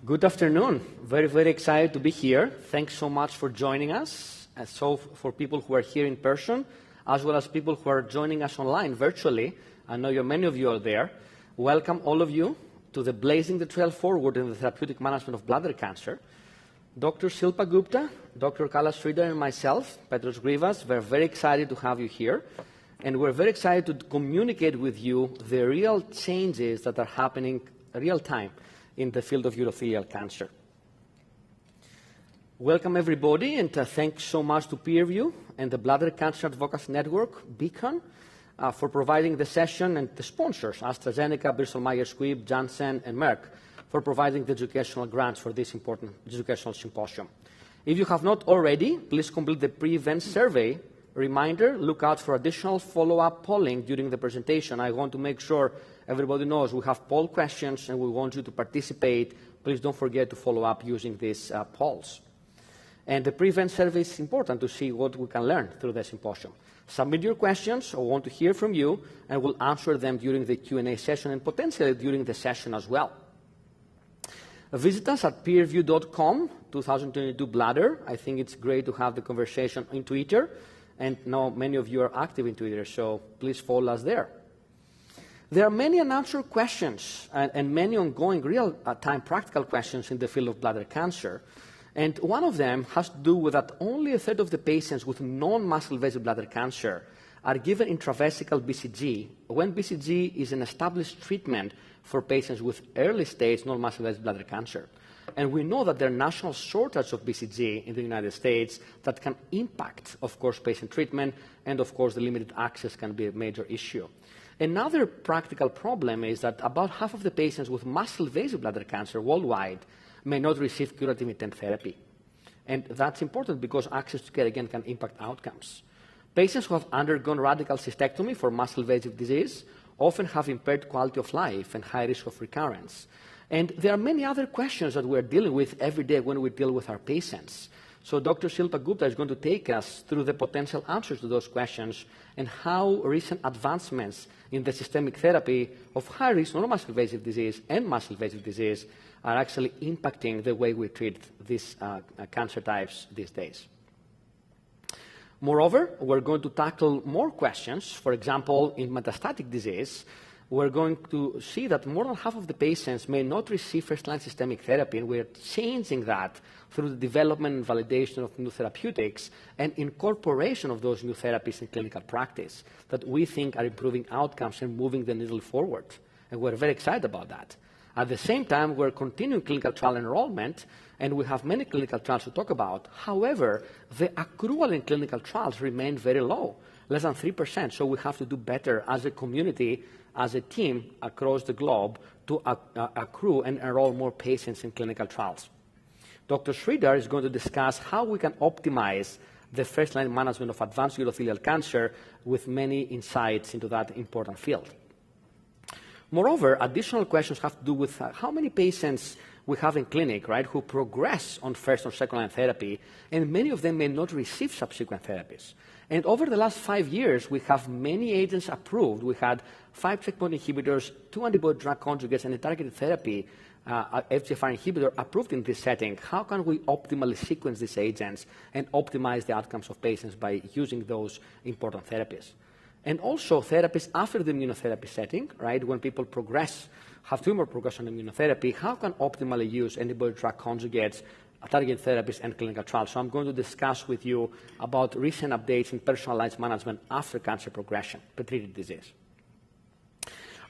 Good afternoon. Very, very excited to be here. Thanks so much for joining us. So for people who are here in person, as well as people who are joining us online virtually, I know many of you are there. Welcome all of you to the Blazing the Trail Forward in the Therapeutic Management of Bladder Cancer. Dr. Shilpa Gupta, Dr. Sridhar, and myself, Petros Grivas, we're very excited to have you here. And we're very excited to communicate with you the real changes that are happening real time in the field of urothelial cancer. Welcome everybody, and thanks so much to Peerview and the Bladder Cancer Advocacy Network, Beacon, for providing the session, and the sponsors, AstraZeneca, Bristol Myers Squibb, Janssen, and Merck, for providing the educational grants for this important educational symposium. If you have not already, please complete the pre-event survey. Reminder, look out for additional follow-up polling during the presentation. I want to make sure everybody knows we have poll questions and we want you to participate. Please don't forget to follow up using these polls. And the pre-event survey is important to see what we can learn through the symposium. Submit your questions. I want to hear from you, and we'll answer them during the Q&A session and potentially during the session as well. Visit us at peerview.com, 2022 Bladder. I think it's great to have the conversation in Twitter. And now many of you are active in Twitter, so please follow us there. There are many unanswered questions and many ongoing real-time practical questions in the field of bladder cancer. And one of them has to do with that only a third of the patients with non-muscle invasive bladder cancer are given intravesical BCG when BCG is an established treatment for patients with early-stage non-muscle invasive bladder cancer. And we know that there are national shortage of BCG in the United States that can impact, of course, patient treatment, and of course, the limited access can be a major issue. Another practical problem is that about half of the patients with muscle-invasive bladder cancer worldwide may not receive curative intent therapy. And that's important because access to care, again, can impact outcomes. Patients who have undergone radical cystectomy for muscle-invasive disease often have impaired quality of life and high risk of recurrence. And there are many other questions that we're dealing with every day when we deal with our patients. So Dr. Shilpa Gupta is going to take us through the potential answers to those questions and how recent advancements in the systemic therapy of high-risk non-muscle invasive disease and muscle invasive disease are actually impacting the way we treat these cancer types these days. Moreover, we're going to tackle more questions. For example, in metastatic disease, we're going to see that more than half of the patients may not receive first-line systemic therapy, and we're changing that through the development and validation of new therapeutics and incorporation of those new therapies in clinical practice that we think are improving outcomes and moving the needle forward. And we're very excited about that. At the same time, we're continuing clinical trial enrollment, and we have many clinical trials to talk about. However, the accrual in clinical trials remain very low, less than 3%, so we have to do better as a community, as a team across the globe to accrue and enroll more patients in clinical trials. Dr. Sridhar is going to discuss how we can optimize the first-line management of advanced urothelial cancer with many insights into that important field. Moreover, additional questions have to do with how many patients we have in clinic, right, who progress on first or second-line therapy, and many of them may not receive subsequent therapies. And over the last 5 years, we have many agents approved. We had 5 checkpoint inhibitors, 2 antibody-drug conjugates, and a targeted therapy, FGFR inhibitor, approved in this setting. How can we optimally sequence these agents and optimize the outcomes of patients by using those important therapies? And also therapies after the immunotherapy setting, right, when people progress, have tumor progression on immunotherapy, how can optimally use antibody-drug conjugates, targeted therapies, and clinical trials? So I'm going to discuss with you about recent updates in personalized management after cancer progression, pretreated disease.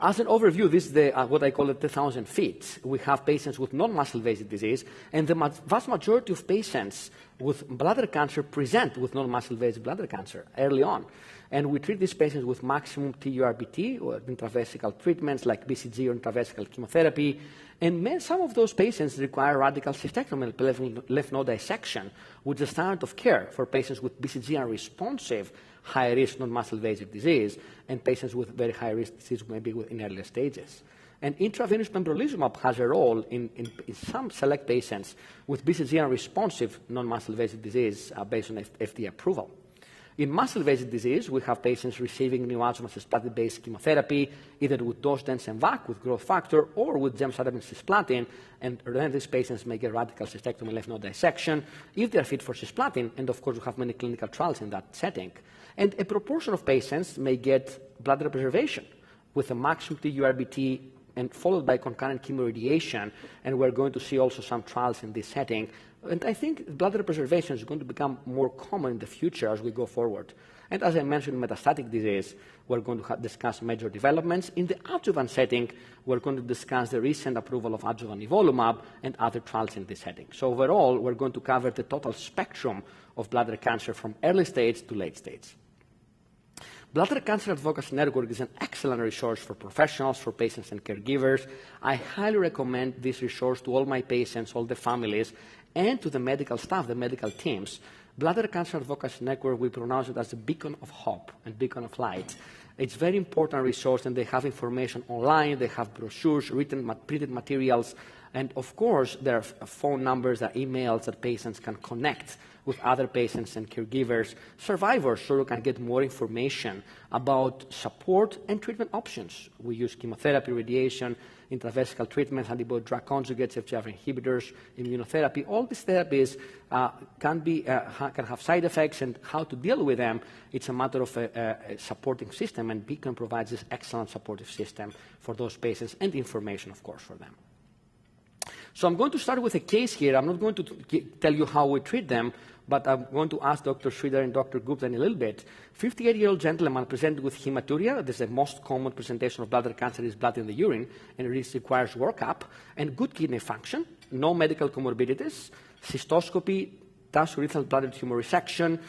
As an overview, this is what I call it 1,000 feet. We have patients with non-muscle invasive disease, and the vast majority of patients with bladder cancer present with non-muscle invasive bladder cancer early on. And we treat these patients with maximum TURBT or intravesical treatments like BCG or intravesical chemotherapy. And some of those patients require radical cystectomy and lymph node dissection, which is standard of care for patients with BCG unresponsive high-risk non-muscle invasive disease and patients with very high-risk disease maybe in earlier stages. And intravenous pembrolizumab has a role in some select patients with BCG unresponsive non-muscle invasive disease based on FDA approval. In muscle-invasive disease, we have patients receiving neoadjuvant cisplatin-based chemotherapy, either with dose-dense MVAC, with growth factor, or with gemcitabine cisplatin, and then these patients may get radical cystectomy lymph node dissection if they are fit for cisplatin, and of course we have many clinical trials in that setting. And a proportion of patients may get bladder preservation with a maximum TURBT and followed by concurrent chemoradiation, and we're going to see also some trials in this setting. And I think bladder preservation is going to become more common in the future as we go forward. And as I mentioned, in metastatic disease, we're going to discuss major developments. In the adjuvant setting, we're going to discuss the recent approval of adjuvant nivolumab and other trials in this setting. So overall, we're going to cover the total spectrum of bladder cancer from early stage to late stage. Bladder Cancer Advocacy Network is an excellent resource for professionals, for patients and caregivers. I highly recommend this resource to all my patients, all the families, and to the medical staff, the medical teams. Bladder Cancer Advocacy Network, we pronounce it as a beacon of hope and beacon of light. It's a very important resource, and they have information online, they have brochures, written, printed materials, and of course, there are phone numbers, there are emails that patients can connect with other patients and caregivers, survivors, so you can get more information about support and treatment options. We use chemotherapy, radiation, intravesical treatments, antibody-drug conjugates, FGFR inhibitors, immunotherapy. All these therapies can have side effects, and how to deal with them, it's a matter of a supporting system, and Beacon provides this excellent supportive system for those patients and information, of course, for them. So I'm going to start with a case here. I'm not going to tell you how we treat them, but I'm going to ask Dr. Sridhar and Dr. Gupta in a little bit. 58-year-old gentleman presented with hematuria. This is the most common presentation of bladder cancer, is blood in the urine, and it requires workup, and good kidney function, no medical comorbidities, cystoscopy, urethral bladder tumor resection,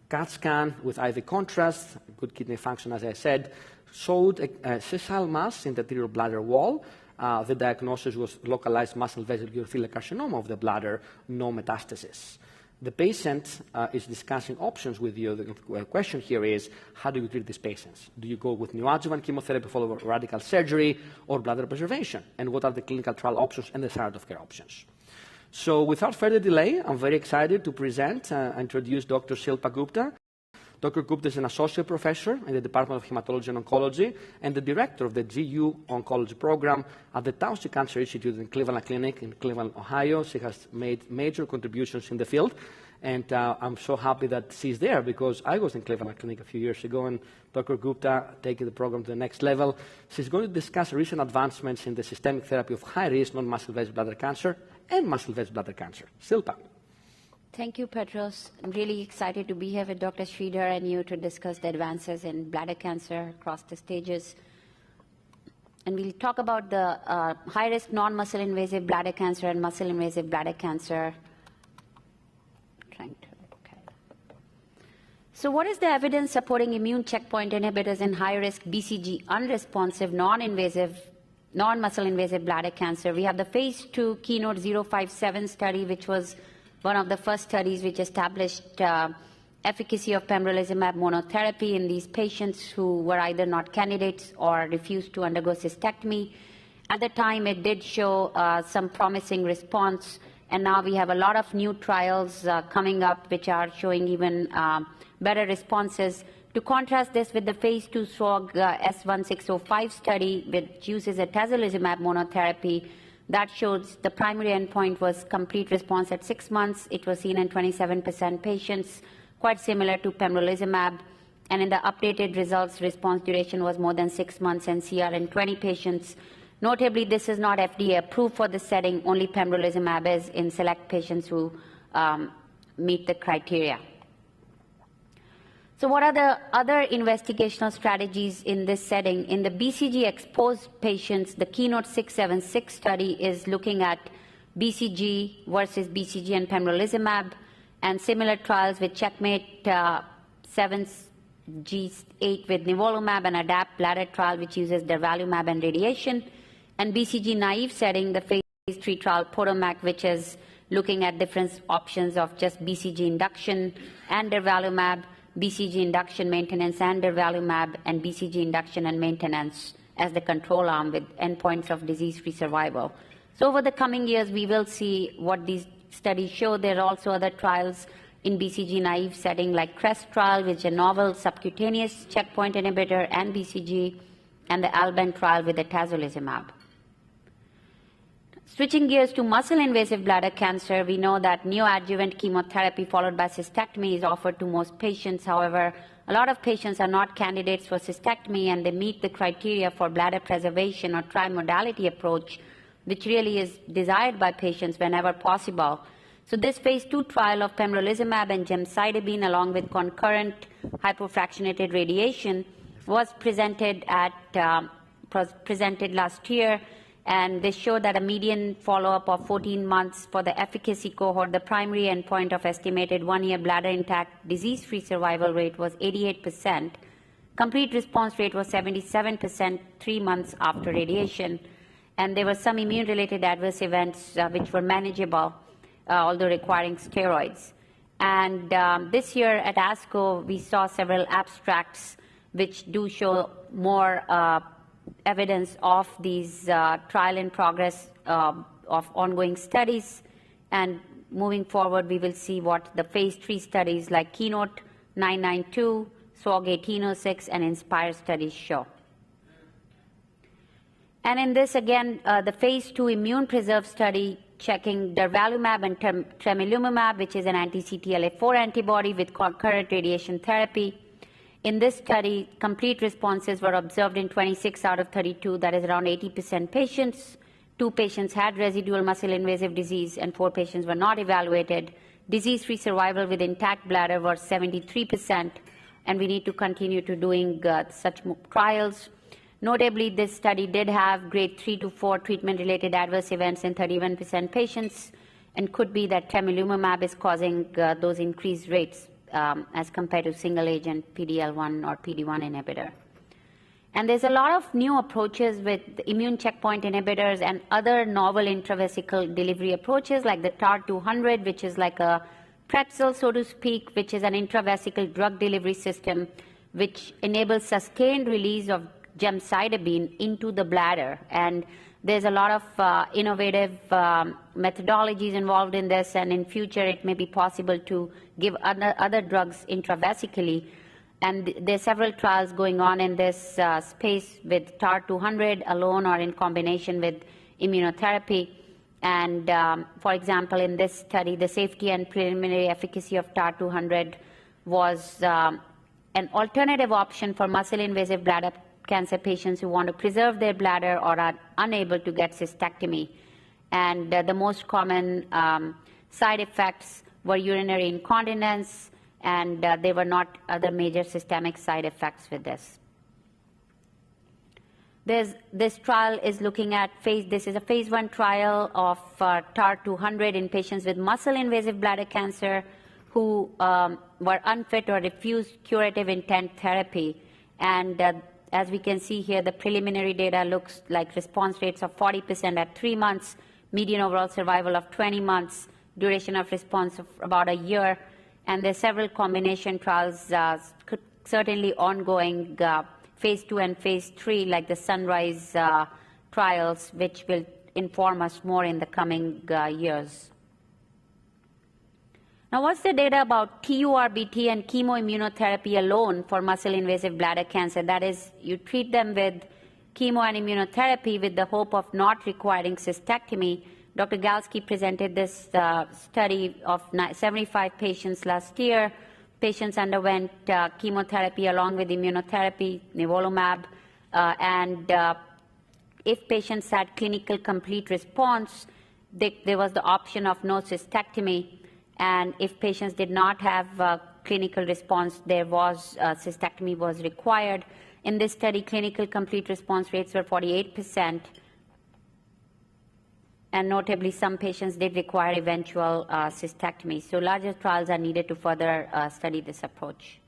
CAT scan with IV contrast, good kidney function, as I said, showed a sessile mass in the anterior bladder wall. The diagnosis was localized muscle-invasive urothelial carcinoma of the bladder, no metastasis. The patient is discussing options with you. The question here is, how do you treat these patients? Do you go with neoadjuvant chemotherapy followed by radical surgery or bladder preservation? And what are the clinical trial options and the standard of care options? So without further delay, I'm very excited to present and introduce Dr. Shilpa Gupta. Dr. Gupta is an associate professor in the Department of Hematology and Oncology and the director of the GU Oncology program at the Towson Cancer Institute in Cleveland Clinic in Cleveland, Ohio. She has made major contributions in the field, and I'm so happy that she's there because I was in Cleveland Clinic a few years ago, and Dr. Gupta taking the program to the next level. She's going to discuss recent advancements in the systemic therapy of high-risk non-muscle-invasive bladder cancer and muscle-invasive bladder cancer. Shilpa. Thank you, Petros. I'm really excited to be here with Dr. Sridhar and you to discuss the advances in bladder cancer across the stages. And we'll talk about the high-risk non-muscle invasive bladder cancer and muscle-invasive bladder cancer. So what is the evidence supporting immune checkpoint inhibitors in high-risk BCG unresponsive non-invasive non-muscle invasive bladder cancer? We have the phase 2 Keynote 057 study, which was one of the first studies which established efficacy of pembrolizumab monotherapy in these patients who were either not candidates or refused to undergo cystectomy. At the time, it did show some promising response, and now we have a lot of new trials coming up which are showing even better responses. To contrast this with the phase 2 SWOG S1605 study, which uses atezolizumab monotherapy, that shows the primary endpoint was complete response at 6 months. It was seen in 27% patients, quite similar to pembrolizumab. And in the updated results, response duration was more than 6 months and CR in 20 patients. Notably, this is not FDA approved for this setting. Only pembrolizumab is in select patients who meet the criteria. So what are the other investigational strategies in this setting? In the BCG-exposed patients, the Keynote 676 study is looking at BCG versus BCG and pembrolizumab, and similar trials with Checkmate 7G8 with nivolumab and ADAPT bladder trial, which uses durvalumab and radiation. And BCG-naive setting, the phase 3 trial Potomac, which is looking at different options of just BCG induction and durvalumab, BCG induction maintenance and durvalumab, and BCG induction and maintenance as the control arm with endpoints of disease-free survival. So over the coming years, we will see what these studies show. There are also other trials in BCG-naive setting like CREST trial, which is a novel subcutaneous checkpoint inhibitor and BCG, and the ALBAN trial with atezolizumab. Switching gears to muscle-invasive bladder cancer, we know that neoadjuvant chemotherapy followed by cystectomy is offered to most patients. However, a lot of patients are not candidates for cystectomy, and they meet the criteria for bladder preservation or trimodality approach, which really is desired by patients whenever possible. So this phase 2 trial of pembrolizumab and gemcitabine along with concurrent hypofractionated radiation was presented last year, and they showed that a median follow-up of 14 months for the efficacy cohort, the primary endpoint of estimated 1-year bladder intact disease-free survival rate was 88%. Complete response rate was 77% 3 months after radiation. And there were some immune-related adverse events which were manageable, although requiring steroids. And this year at ASCO, we saw several abstracts which do show more evidence of these trial in progress of ongoing studies. And moving forward, we will see what the phase 3 studies like Keynote 992, SWOG 1806, and INSPIRE studies show. And in this, again, the phase 2 immune preserve study checking durvalumab and tremelimumab, which is an anti-CTLA-4 antibody with concurrent radiation therapy. In this study, complete responses were observed in 26 out of 32, that is around 80% patients. 2 patients had residual muscle-invasive disease, and 4 patients were not evaluated. Disease-free survival with intact bladder was 73%, and we need to continue to doing such trials. Notably, this study did have grade 3 to 4 treatment-related adverse events in 31% patients, and could be that tremelimumab is causing those increased rates as compared to single-agent PD-L1 or PD-1 inhibitor. And there's a lot of new approaches with immune checkpoint inhibitors and other novel intravesical delivery approaches like the TAR-200, which is like a pretzel, so to speak, which is an intravesical drug delivery system which enables sustained release of gemcitabine into the bladder. And there's a lot of innovative methodologies involved in this, and in future it may be possible to give other drugs intravesically. And there are several trials going on in this space with TAR-200 alone or in combination with immunotherapy. And for example, in this study, the safety and preliminary efficacy of TAR-200 was an alternative option for muscle-invasive bladder cancer patients who want to preserve their bladder or are unable to get cystectomy. And the most common side effects were urinary incontinence, and there were not other major systemic side effects with this. This trial is looking at this is a phase 1 trial of TAR-200 in patients with muscle-invasive bladder cancer who were unfit or refused curative intent therapy. And as we can see here, the preliminary data looks like response rates of 40% at 3 months, median overall survival of 20 months, duration of response of about a year, and there are several combination trials, certainly ongoing, phase 2 and phase 3, like the Sunrise trials, which will inform us more in the coming years. Now, what's the data about TURBT and chemoimmunotherapy alone for muscle-invasive bladder cancer? That is, you treat them with chemo and immunotherapy with the hope of not requiring cystectomy. Dr. Galsky presented this study of 75 patients last year. Patients underwent chemotherapy along with immunotherapy, nivolumab, and if patients had clinical complete response, there was the option of no cystectomy. And if patients did not have clinical response, there was cystectomy was required. In this study, clinical complete response rates were 48%. And notably, some patients did require eventual cystectomy. So larger trials are needed to further study this approach.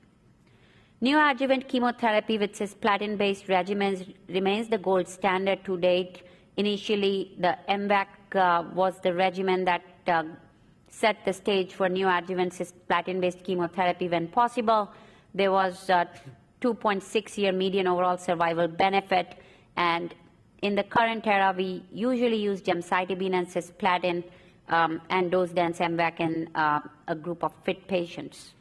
Neoadjuvant chemotherapy with cisplatin-based regimens remains the gold standard to date. Initially, the MVAC was the regimen that set the stage for neoadjuvant cisplatin-based chemotherapy when possible. There was 2.6-year median overall survival benefit, and in the current era, we usually use gemcitabine and cisplatin and dose-dense MVAC in a group of fit patients.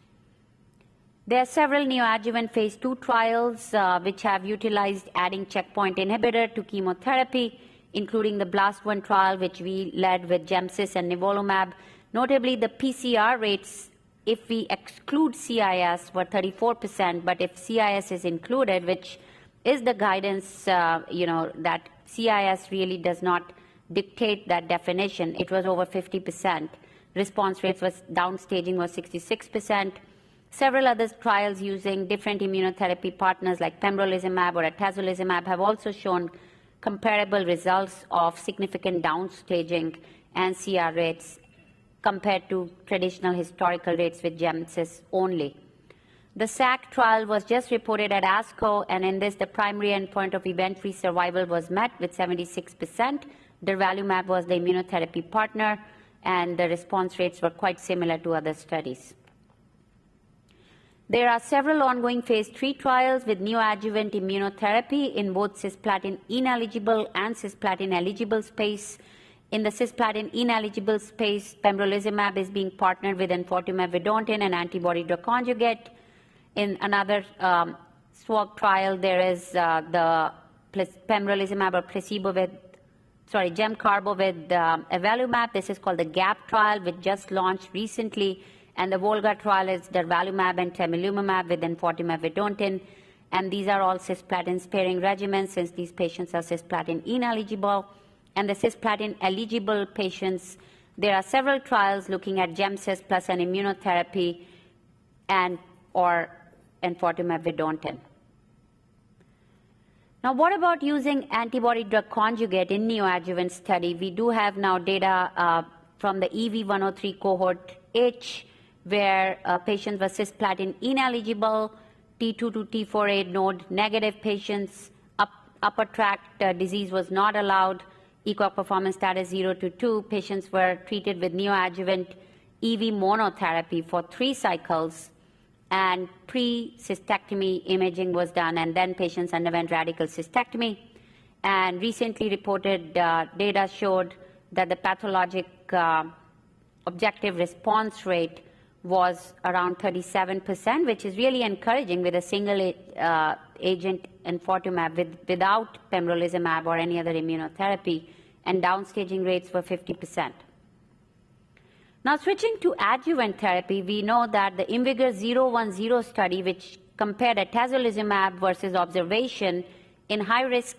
There are several neoadjuvant phase 2 trials which have utilized adding checkpoint inhibitor to chemotherapy, including the BLAST-1 trial, which we led with Gemcis and nivolumab. Notably, the PCR rates, if we exclude CIS, were 34%, but if CIS is included, which is the guidance, that CIS really does not dictate that definition, it was over 50%. Response rates was downstaging was 66%. Several other trials using different immunotherapy partners like pembrolizumab or atezolizumab have also shown comparable results of significant downstaging and CR rates compared to traditional historical rates with Gemcis only. The SAC trial was just reported at ASCO, and in this, the primary endpoint of event-free survival was met with 76%. Durvalumab was the immunotherapy partner, and the response rates were quite similar to other studies. There are several ongoing phase 3 trials with neoadjuvant immunotherapy in both cisplatin-ineligible and cisplatin-eligible space. In the cisplatin-ineligible space, pembrolizumab is being partnered with enfortumab vedotin, an antibody-drug conjugate. In another SWOG trial, there is the pembrolizumab or gemcarbo with avelumab. This is called the GAP trial, which just launched recently. And the Volga trial is durvalumab and tremelimumab with enfortumab vedotin. And these are all cisplatin-sparing regimens, since these patients are cisplatin-ineligible. And the cisplatin-eligible patients, there are several trials looking at Gemcis plus an immunotherapy or enfortumab vedotin. Now, what about using antibody-drug conjugate in neoadjuvant study? We do have now data from the EV103 cohort H, where patients were cisplatin-ineligible, T2 to T4A node negative patients, upper tract disease was not allowed, ECOG performance status 0 to 2. Patients were treated with neoadjuvant EV monotherapy for 3 cycles, and pre-cystectomy imaging was done, and then patients underwent radical cystectomy. And recently reported data showed that the pathologic objective response rate was around 37%, which is really encouraging with a single agent enfortumab without pembrolizumab or any other immunotherapy, and downstaging rates were 50%. Now, switching to adjuvant therapy, we know that the IMvigor010 study, which compared atezolizumab versus observation in high-risk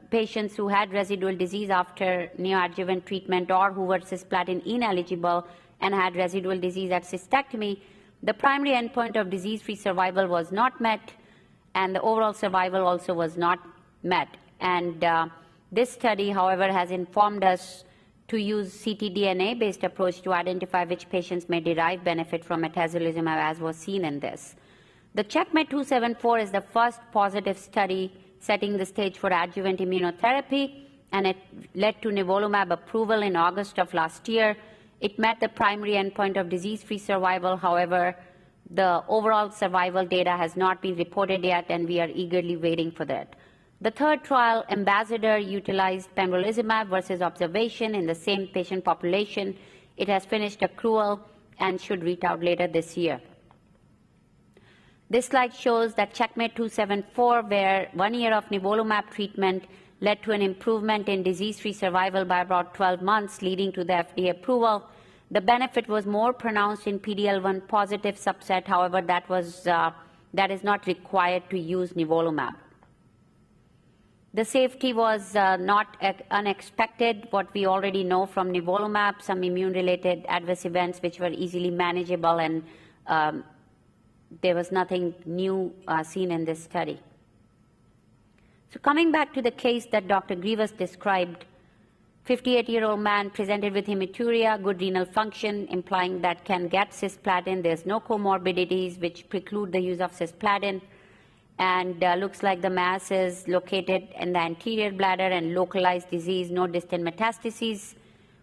patients who had residual disease after neoadjuvant treatment or who were cisplatin-ineligible and had residual disease at cystectomy, the primary endpoint of disease-free survival was not met, and the overall survival also was not met. And this study, however, has informed us to use ctDNA-based approach to identify which patients may derive benefit from atezolizumab, as was seen in this. The CheckMate 274 is the first positive study setting the stage for adjuvant immunotherapy, and it led to nivolumab approval in August of last year. It met the primary endpoint of disease-free survival. However, the overall survival data has not been reported yet, and we are eagerly waiting for that. The third trial, Ambassador, utilized pembrolizumab versus observation in the same patient population. It has finished accrual and should read out later this year. This slide shows that CheckMate 274, where 1 year of nivolumab treatment led to an improvement in disease-free survival by about 12 months, leading to the FDA approval. The benefit was more pronounced in PD-L1 positive subset. However, that is not required to use nivolumab. The safety was not unexpected. What we already know from nivolumab, some immune-related adverse events which were easily manageable, and there was nothing new seen in this study. So coming back to the case that Dr. Grivas described, 58-year-old man presented with hematuria, good renal function, implying that can get cisplatin. There's no comorbidities which preclude the use of cisplatin, and looks like the mass is located in the anterior bladder and localized disease, no distant metastases.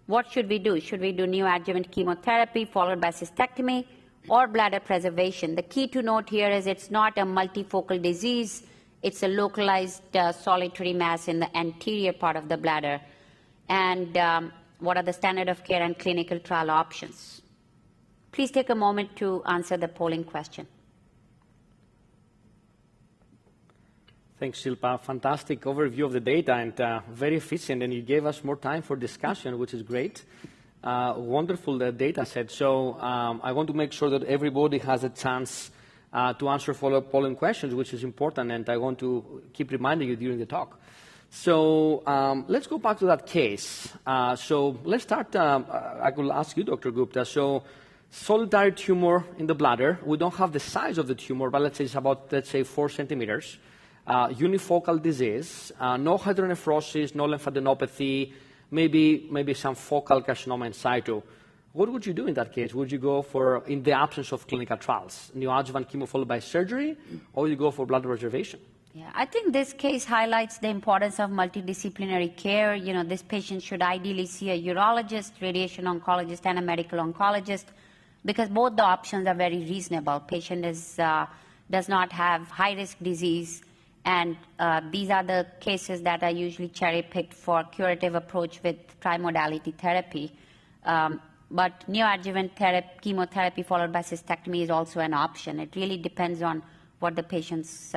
What should we do? Should we do neoadjuvant chemotherapy followed by cystectomy or bladder preservation? The key to note here is it's not a multifocal disease. It's a localized solitary mass in the anterior part of the bladder. And what are the standard of care and clinical trial options? Please take a moment to answer the polling question. Thanks, Shilpa. Fantastic overview of the data and very efficient, and you gave us more time for discussion, which is great. Wonderful data set. So I want to make sure that everybody has a chance to answer follow-up polling questions, which is important, and I want to keep reminding you during the talk. So let's go back to that case. So let's start. I will ask you, Dr. Gupta. So solitary tumor in the bladder. We don't have the size of the tumor, but let's say it's about, 4 centimeters. Unifocal disease, no hydronephrosis, no lymphadenopathy, maybe some focal carcinoma in situ. What would you do in that case? Would you go for, in the absence of clinical trials, neoadjuvant chemo followed by surgery, or would you go for bladder preservation? Yeah, I think this case highlights the importance of multidisciplinary care. You know, this patient should ideally see a urologist, radiation oncologist, and a medical oncologist, because both the options are very reasonable. Patient does not have high-risk disease, and these are the cases that are usually cherry-picked for curative approach with trimodality therapy. But neoadjuvant chemotherapy followed by cystectomy is also an option. It really depends on what the patient's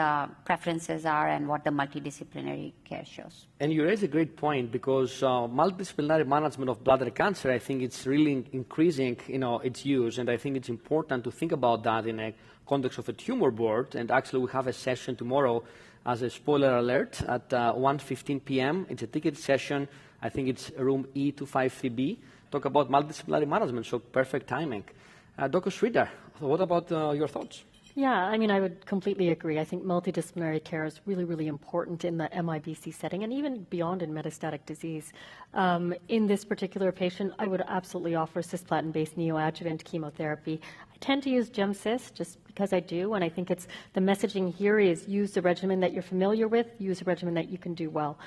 preferences are and what the multidisciplinary care shows. And you raise a great point, because multidisciplinary management of bladder cancer, I think it's really increasing, its use, and I think it's important to think about that in a context of a tumor board. And actually, we have a session tomorrow, as a spoiler alert, at 1:15 p.m. It's a ticketed session. I think it's room E253B. Talk about multidisciplinary management, so perfect timing. Dr. Sridhar, what about your thoughts? Yeah, I mean, I would completely agree. I think multidisciplinary care is really, really important in the MIBC setting and even beyond in metastatic disease. In this particular patient, I would absolutely offer cisplatin-based neoadjuvant chemotherapy. I tend to use GemCis just because I do, and I think it's the messaging here is use the regimen that you're familiar with, use a regimen that you can do well.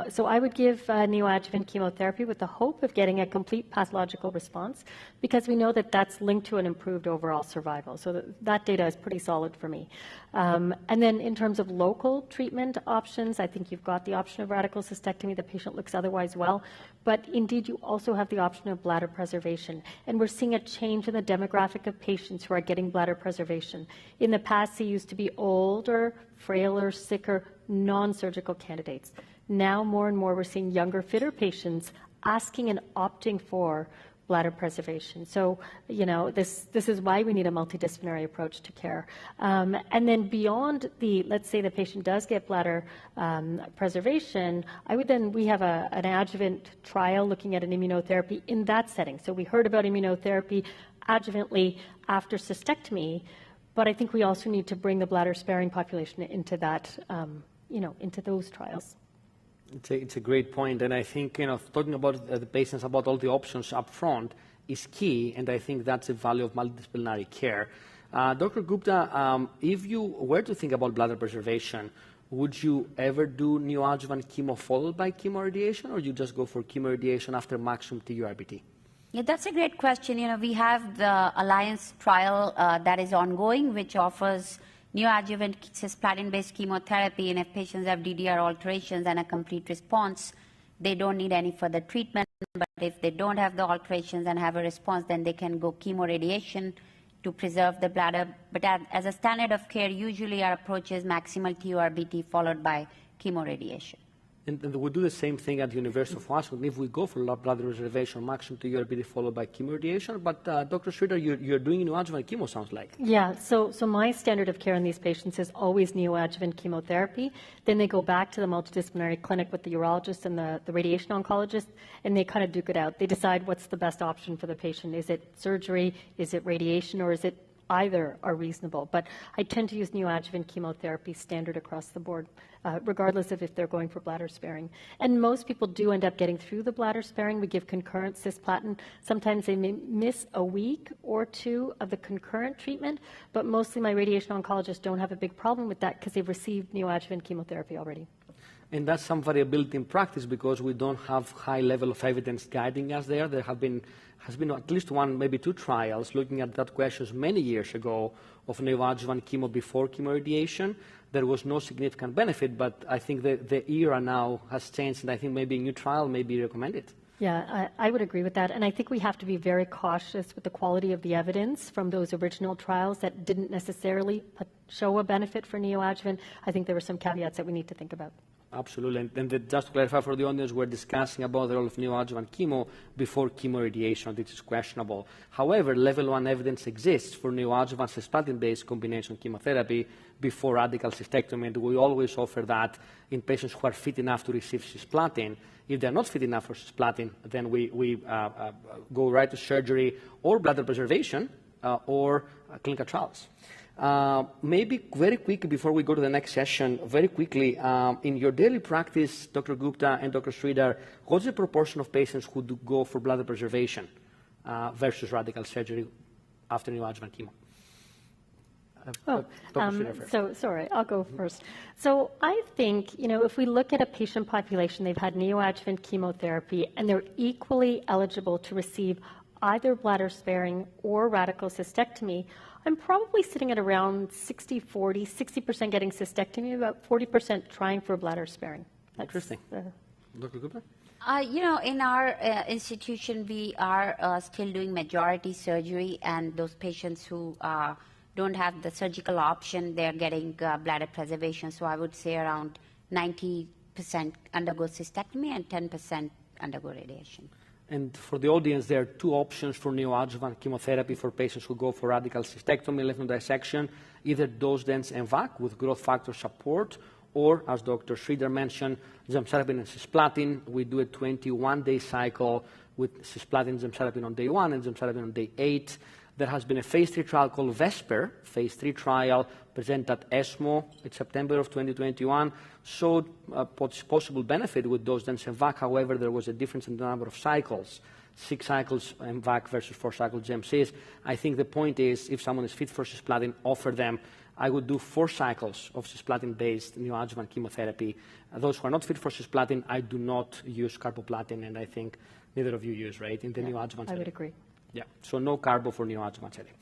So I would give neoadjuvant chemotherapy with the hope of getting a complete pathological response, because we know that that's linked to an improved overall survival. So that data is pretty solid for me. And then in terms of local treatment options, I think you've got the option of radical cystectomy. The patient looks otherwise well. But indeed, you also have the option of bladder preservation. And we're seeing a change in the demographic of patients who are getting bladder preservation. In the past, they used to be older, frailer, sicker, non-surgical candidates. Now, more and more, we're seeing younger, fitter patients asking and opting for bladder preservation. So, this is why we need a multidisciplinary approach to care. And then beyond let's say the patient does get bladder preservation, we have an adjuvant trial looking at an immunotherapy in that setting. So we heard about immunotherapy adjuvantly after cystectomy, but I think we also need to bring the bladder sparing population into that, into those trials. It's a great point, and I think talking about the patients, about all the options up front is key, and I think that's the value of multidisciplinary care. Dr. Gupta, if you were to think about bladder preservation, would you ever do neoadjuvant chemo followed by chemoradiation, or you just go for chemoradiation after maximum TURBT? Yeah, that's a great question. We have the Alliance trial that is ongoing, which offers neoadjuvant cisplatin-based chemotherapy, and if patients have DDR alterations and a complete response, they don't need any further treatment. But if they don't have the alterations and have a response, then they can go chemoradiation to preserve the bladder. But as a standard of care, usually our approach is maximal TURBT followed by chemoradiation. And we do the same thing at the University of Washington. If we go for bladder preservation, maximum TURBT followed by chemoradiation. But Dr. Sridhar, you're doing neoadjuvant chemo, sounds like. Yeah, so my standard of care in these patients is always neoadjuvant chemotherapy. Then they go back to the multidisciplinary clinic with the urologist and the radiation oncologist, and they kind of duke it out. They decide what's the best option for the patient. Is it surgery? Is it radiation? Or is it either are reasonable? But I tend to use neoadjuvant chemotherapy standard across the board, regardless of if they're going for bladder sparing. And most people do end up getting through the bladder sparing. We give concurrent cisplatin. Sometimes they may miss a week or two of the concurrent treatment, but mostly my radiation oncologists don't have a big problem with that because they've received neoadjuvant chemotherapy already. And that's some variability in practice because we don't have high level of evidence guiding us there. There has been at least one, maybe two trials looking at that question many years ago of neoadjuvant chemo before chemoradiation. There was no significant benefit, but I think the era now has changed, and I think maybe a new trial may be recommended. Yeah, I would agree with that. And I think we have to be very cautious with the quality of the evidence from those original trials that didn't necessarily show a benefit for neoadjuvant. I think there were some caveats that we need to think about. Absolutely. And just to clarify for the audience, we're discussing about the role of neoadjuvant chemo before chemoradiation. This is questionable. However, level 1 evidence exists for neoadjuvant cisplatin-based combination chemotherapy before radical cystectomy, and we always offer that in patients who are fit enough to receive cisplatin. If they're not fit enough for cisplatin, then we go right to surgery or bladder preservation or clinical trials. Maybe very quickly before we go to the next session, very quickly, in your daily practice, Dr. Gupta and Dr. Sridhar, what's the proportion of patients who do go for bladder preservation versus radical surgery after neoadjuvant chemo? Sorry, I'll go first. So I think, if we look at a patient population, they've had neoadjuvant chemotherapy, and they're equally eligible to receive either bladder sparing or radical cystectomy, I'm probably sitting at around 60-40, 60% getting cystectomy, about 40% trying for bladder sparing. Interesting. Dr. Gupta? In our institution, we are still doing majority surgery, and those patients who don't have the surgical option, they're getting bladder preservation. So I would say around 90% undergo cystectomy and 10% undergo radiation. And for the audience, there are two options for neoadjuvant chemotherapy for patients who go for radical cystectomy, lymph node dissection, either dose-dense MVAC with growth factor support, or, as Dr. Sridhar mentioned, gemcitabine and cisplatin. We do a 21-day cycle with cisplatin, gemcitabine on day 1 and gemcitabine on day 8. There has been a phase 3 trial called VESPER, phase 3 trial, presented at ESMO in September of 2021, showed possible benefit with dose-dense MVAC. However, there was a difference in the number of cycles, 6 cycles MVAC versus 4 cycles GemCis. I think the point is, if someone is fit for cisplatin, offer them. I would do 4 cycles of cisplatin-based neoadjuvant chemotherapy. Those who are not fit for cisplatin, I do not use carboplatin, and I think neither of you use, right, in the neoadjuvant setting. I would agree. Yeah, so no carbo for neoadjuvant setting.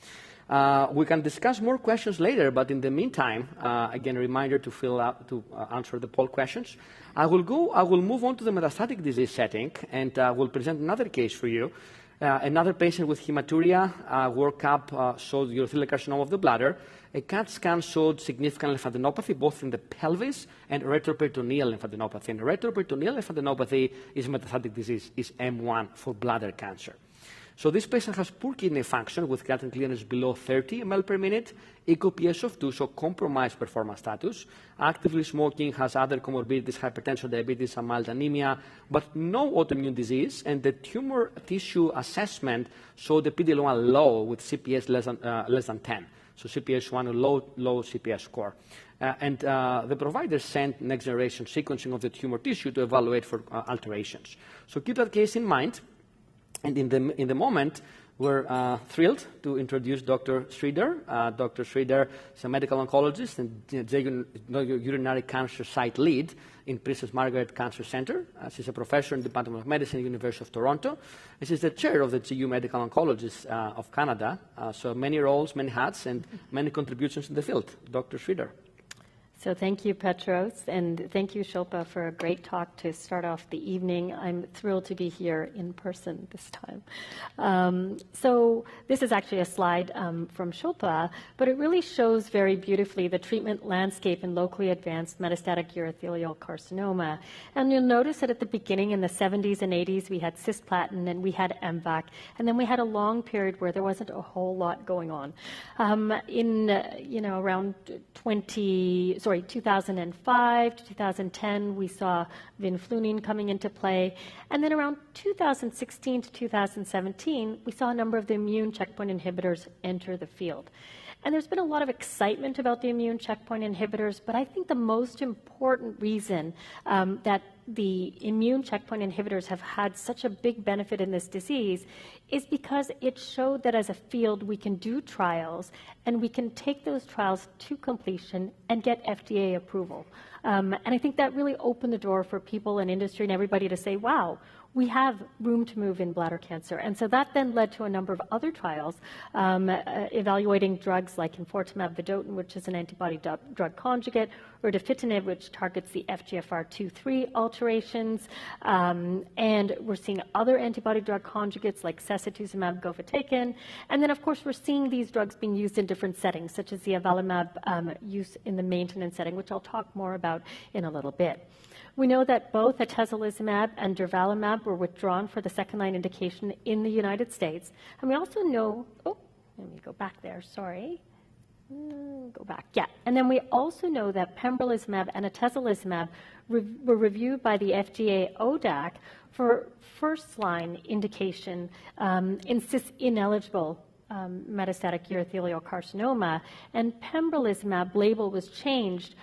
We can discuss more questions later, but in the meantime, again, a reminder to fill out to answer the poll questions. I will move on to the metastatic disease setting, and will present another case for you. Another patient with hematuria, workup showed urothelial carcinoma of the bladder. A CAT scan showed significant lymphadenopathy, both in the pelvis and retroperitoneal lymphadenopathy. And retroperitoneal lymphadenopathy is metastatic disease, is M1 for bladder cancer. So this patient has poor kidney function with creatinine clearance below 30 ml per minute, ECO-PS of 2, so compromised performance status, actively smoking, has other comorbidities, hypertension, diabetes, and mild anemia, but no autoimmune disease, and the tumor tissue assessment showed the PD-L1 low with CPS less than 10. So CPS 1, a low CPS score. And the provider sent next-generation sequencing of the tumor tissue to evaluate for alterations. So keep that case in mind. And in the moment, we're thrilled to introduce Dr. Sridhar. Dr. Sridhar is a medical oncologist and urinary cancer site lead in Princess Margaret Cancer Center. She's a professor in the Department of Medicine at the University of Toronto. And she's the chair of the GU Medical Oncologists of Canada. So many roles, many hats, and many contributions in the field. Dr. Sridhar. So thank you, Petros, and thank you, Shilpa, for a great talk to start off the evening. I'm thrilled to be here in person this time. So this is actually a slide from Shilpa, but it really shows very beautifully the treatment landscape in locally advanced metastatic urothelial carcinoma. And you'll notice that at the beginning in the 70s and 80s, we had cisplatin and we had MVAC, and then we had a long period where there wasn't a whole lot going on. Around 2005 to 2010, we saw vinflunine coming into play. And then around 2016 to 2017, we saw a number of the immune checkpoint inhibitors enter the field. And there's been a lot of excitement about the immune checkpoint inhibitors, but I think the most important reason that the immune checkpoint inhibitors have had such a big benefit in this disease is because it showed that as a field we can do trials and we can take those trials to completion and get FDA approval. And I think that really opened the door for people in industry and everybody to say, wow, we have room to move in bladder cancer. And so that then led to a number of other trials evaluating drugs like enfortumab vedotin, which is an antibody-drug conjugate, or erdafitinib, which targets the FGFR2/3 alterations. And we're seeing other antibody-drug conjugates like sacituzumab govitecan. And then, of course, we're seeing these drugs being used in different settings, such as the avelumab use in the maintenance setting, which I'll talk more about in a little bit. We know that both atezolizumab and durvalumab were withdrawn for the second-line indication in the United States. And we also know, oh, let me go back there, sorry. Go back, yeah. And then we also know that pembrolizumab and atezolizumab were reviewed by the FDA ODAC for first-line indication in cis-ineligible metastatic urothelial carcinoma, and pembrolizumab label was changed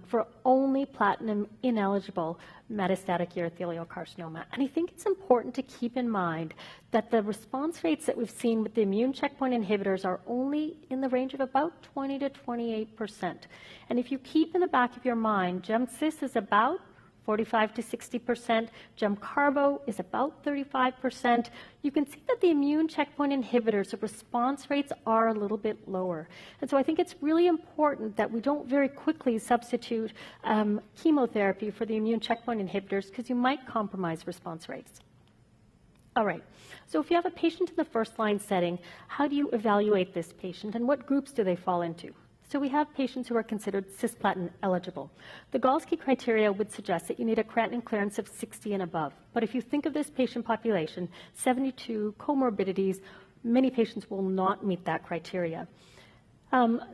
for only platinum-ineligible metastatic urothelial carcinoma. And I think it's important to keep in mind that the response rates that we've seen with the immune checkpoint inhibitors are only in the range of about 20 to 28%. And if you keep in the back of your mind, GemCis is about 45 to 60%. Gemcarbo is about 35%. You can see that the immune checkpoint inhibitors, the response rates are a little bit lower. And so I think it's really important that we don't very quickly substitute chemotherapy for the immune checkpoint inhibitors, because you might compromise response rates. All right, so if you have a patient in the first-line setting, how do you evaluate this patient, and what groups do they fall into? So we have patients who are considered cisplatin eligible. The Galsky criteria would suggest that you need a creatinine clearance of 60 and above. But if you think of this patient population, 72 comorbidities, many patients will not meet that criteria.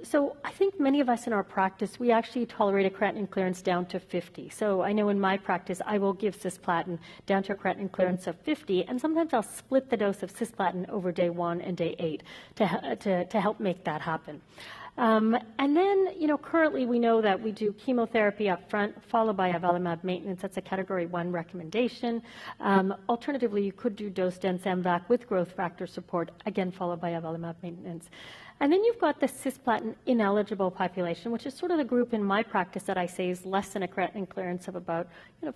So I think many of us in our practice, we actually tolerate a creatinine clearance down to 50. So I know in my practice, I will give cisplatin down to a creatinine clearance of 50, and sometimes I'll split the dose of cisplatin over day 1 and day 8 to help make that happen. And then, currently we know that we do chemotherapy up front, followed by avelumab maintenance. That's a category 1 recommendation. Alternatively, you could do dose dense MVAC with growth factor support, again, followed by avelumab maintenance. And then you've got the cisplatin ineligible population, which is sort of the group in my practice that I say is less than a creatinine clearance of about